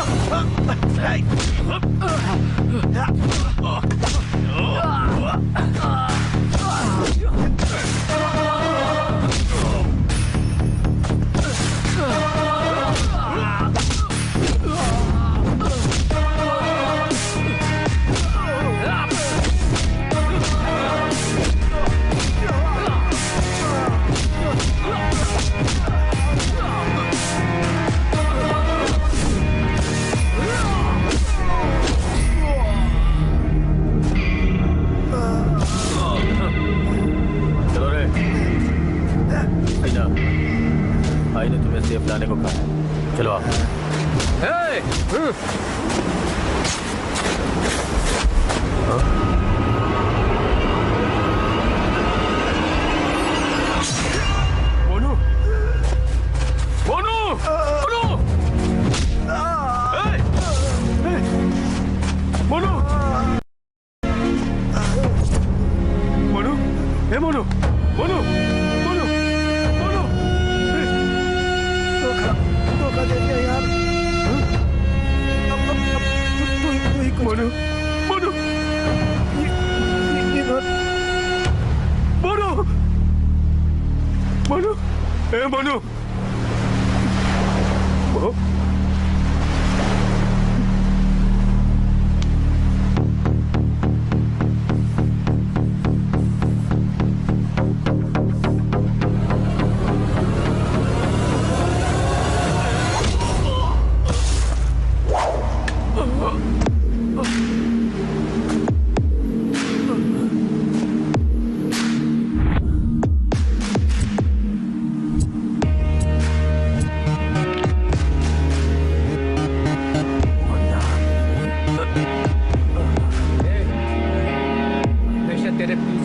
भाई ने तुम्हें सेफ लाने को कहा है, चलो आप। मोनू, मोनू, मोनू, मोनू, मोनू, हे मोनू, मोनू, मोनू, मोनू, धोखा दे दिया यार। तू ही मोनू, मोनू, मोनू, मोनू, हे मोनू,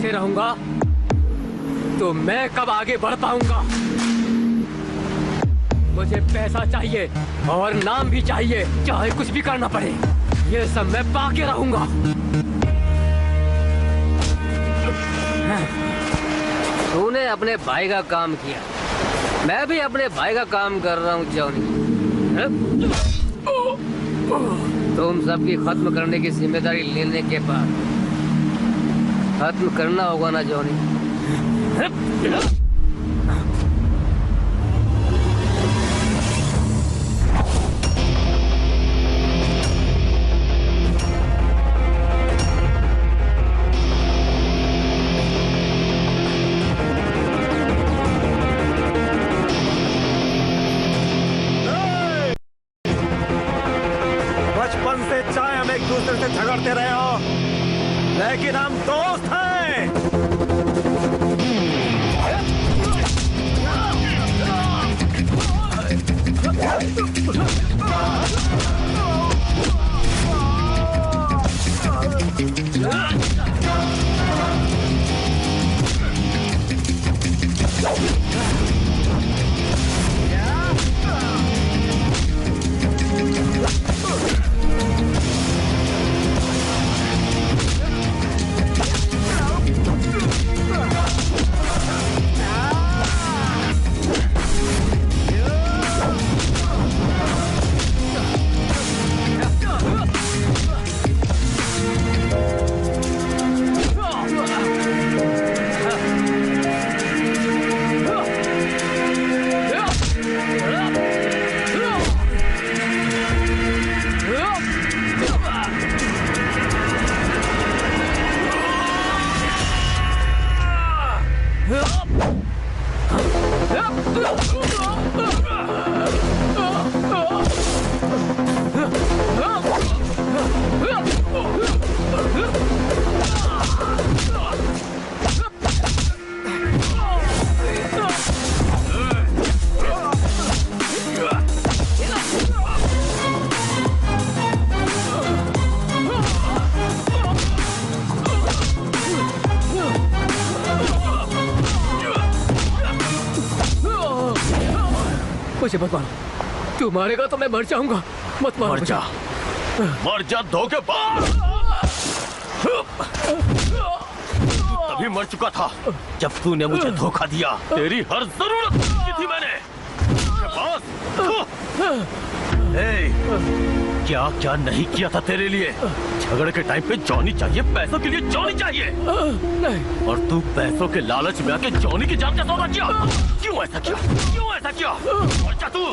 रहूंगा तो मैं कब आगे बढ़ पाऊंगा? मुझे पैसा चाहिए और नाम भी चाहिए, चाहे कुछ भी करना पड़े। ये सब मैं पाके रहूंगा। तूने अपने भाई का काम किया, मैं भी अपने भाई का काम कर रहा हूँ जॉनी। तुम सबकी खत्म करने की जिम्मेदारी लेने के बाद खत्म करना होगा ना जॉनी? बचपन से चाहे हम एक दूसरे से झगड़ते रहे हो, लेकिन हम दोस्त हैं। मुझे मत मारो, तू मारेगा तो मैं मर जाऊंगा, मत मारो। मर जा धोखेबाज। तू तभी मर चुका था जब तूने मुझे धोखा दिया। तेरी हर जरूरत की थी मैंने। क्या क्या नहीं किया था तेरे लिए। झगड़े के टाइम पे जॉनी चाहिए, पैसों के लिए जॉनी चाहिए। नहीं। और तू पैसों के लालच में आके जॉनी की जान का सौदा किया। क्यों ऐसा किया, क्यों ऐसा किया? और क्या तू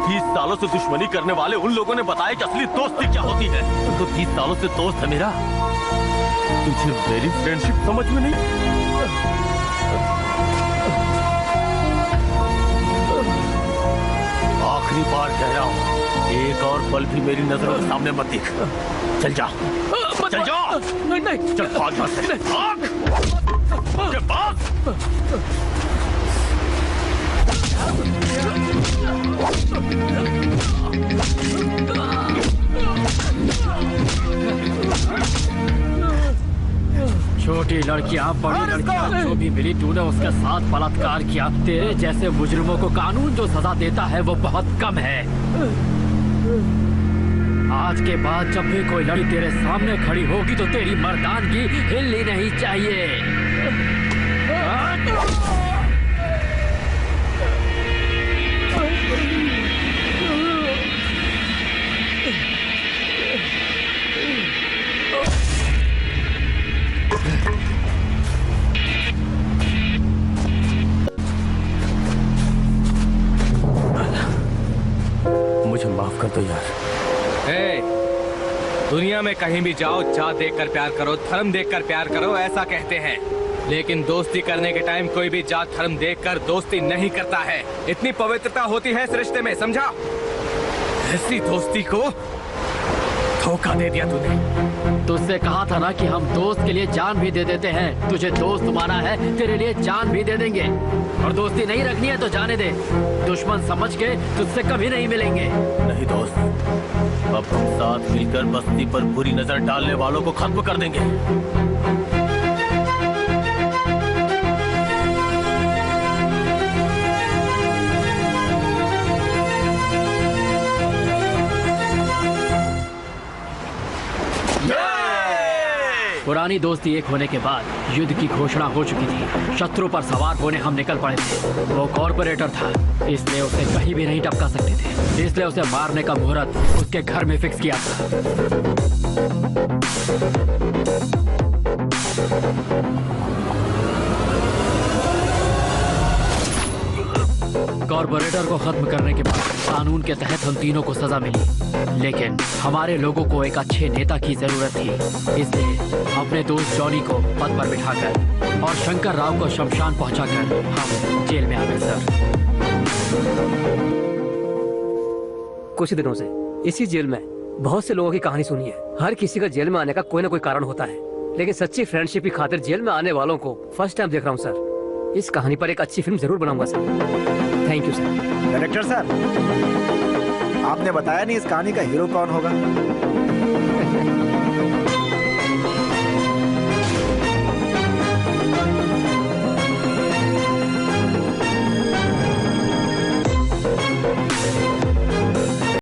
30 सालों से दुश्मनी करने वाले उन लोगों ने बताया कि असली दोस्ती क्या होती है। तो 30 सालों से दोस्त है मेरा, तुझे मेरी फ्रेंडशिप समझ में नहीं। आखिरी बार कह रहा हूँ, एक और पल भी मेरी नजरों के सामने मत दिख। चल जा, चल जा। नहीं, चल भाग यहाँ से, भाग। के पास छोटी लड़कियां, बड़ी लड़कियां, जो भी मिली तूने उसके साथ बलात्कार किया। तेरे जैसे मुजरिमों को कानून जो सजा देता है वो बहुत कम है। आज के बाद जब भी कोई लड़की तेरे सामने खड़ी होगी तो तेरी मर्दानगी हिलनी नहीं चाहिए। मुझे माफ कर दो यार। दुनिया में कहीं भी जाओ, जात देखकर प्यार करो, धर्म देखकर प्यार करो, ऐसा कहते हैं। लेकिन दोस्ती करने के टाइम कोई भी जात धर्म देखकर दोस्ती नहीं करता है। इतनी पवित्रता होती है इस रिश्ते में, समझा? ऐसी दोस्ती को धोखा दे दिया तूने। तुझसे कहा था ना कि हम दोस्त के लिए जान भी दे देते हैं। तुझे दोस्त माना है, तेरे लिए जान भी दे देंगे। और दोस्ती नहीं रखनी है तो जाने दे। दुश्मन समझ के तुझसे कभी नहीं मिलेंगे। नहीं दोस्त, अब हम साथ मिलकर बस्ती पर बुरी नजर डालने वालों को खत्म कर देंगे। पुरानी दोस्ती एक होने के बाद युद्ध की घोषणा हो चुकी थी। शत्रु पर सवार होने हम निकल पड़े थे। वो कॉर्पोरेटर था, इसलिए उसे कहीं भी नहीं टपका सकते थे। इसलिए उसे मारने का मुहूर्त उसके घर में फिक्स किया था। कॉर्पोरेटर को खत्म करने के बाद कानून के तहत हम तीनों को सजा मिली। लेकिन हमारे लोगों को एक अच्छे नेता की जरूरत थी। इसलिए अपने दोस्त जॉनी को पद पर बिठाकर और शंकर राव को शमशान पहुंचाकर हम जेल में आ गए सर। कुछ दिनों से इसी जेल में बहुत से लोगों की कहानी सुनी है। हर किसी का जेल में आने का कोई ना कोई कारण होता है, लेकिन सच्ची फ्रेंडशिप की खातिर जेल में आने वालों को फर्स्ट टाइम देख रहा हूँ सर। इस कहानी पर एक अच्छी फिल्म जरूर बनाऊंगा sir. Thank you sir. Director sir, आपने बताया नहीं इस कहानी का हीरो कौन होगा?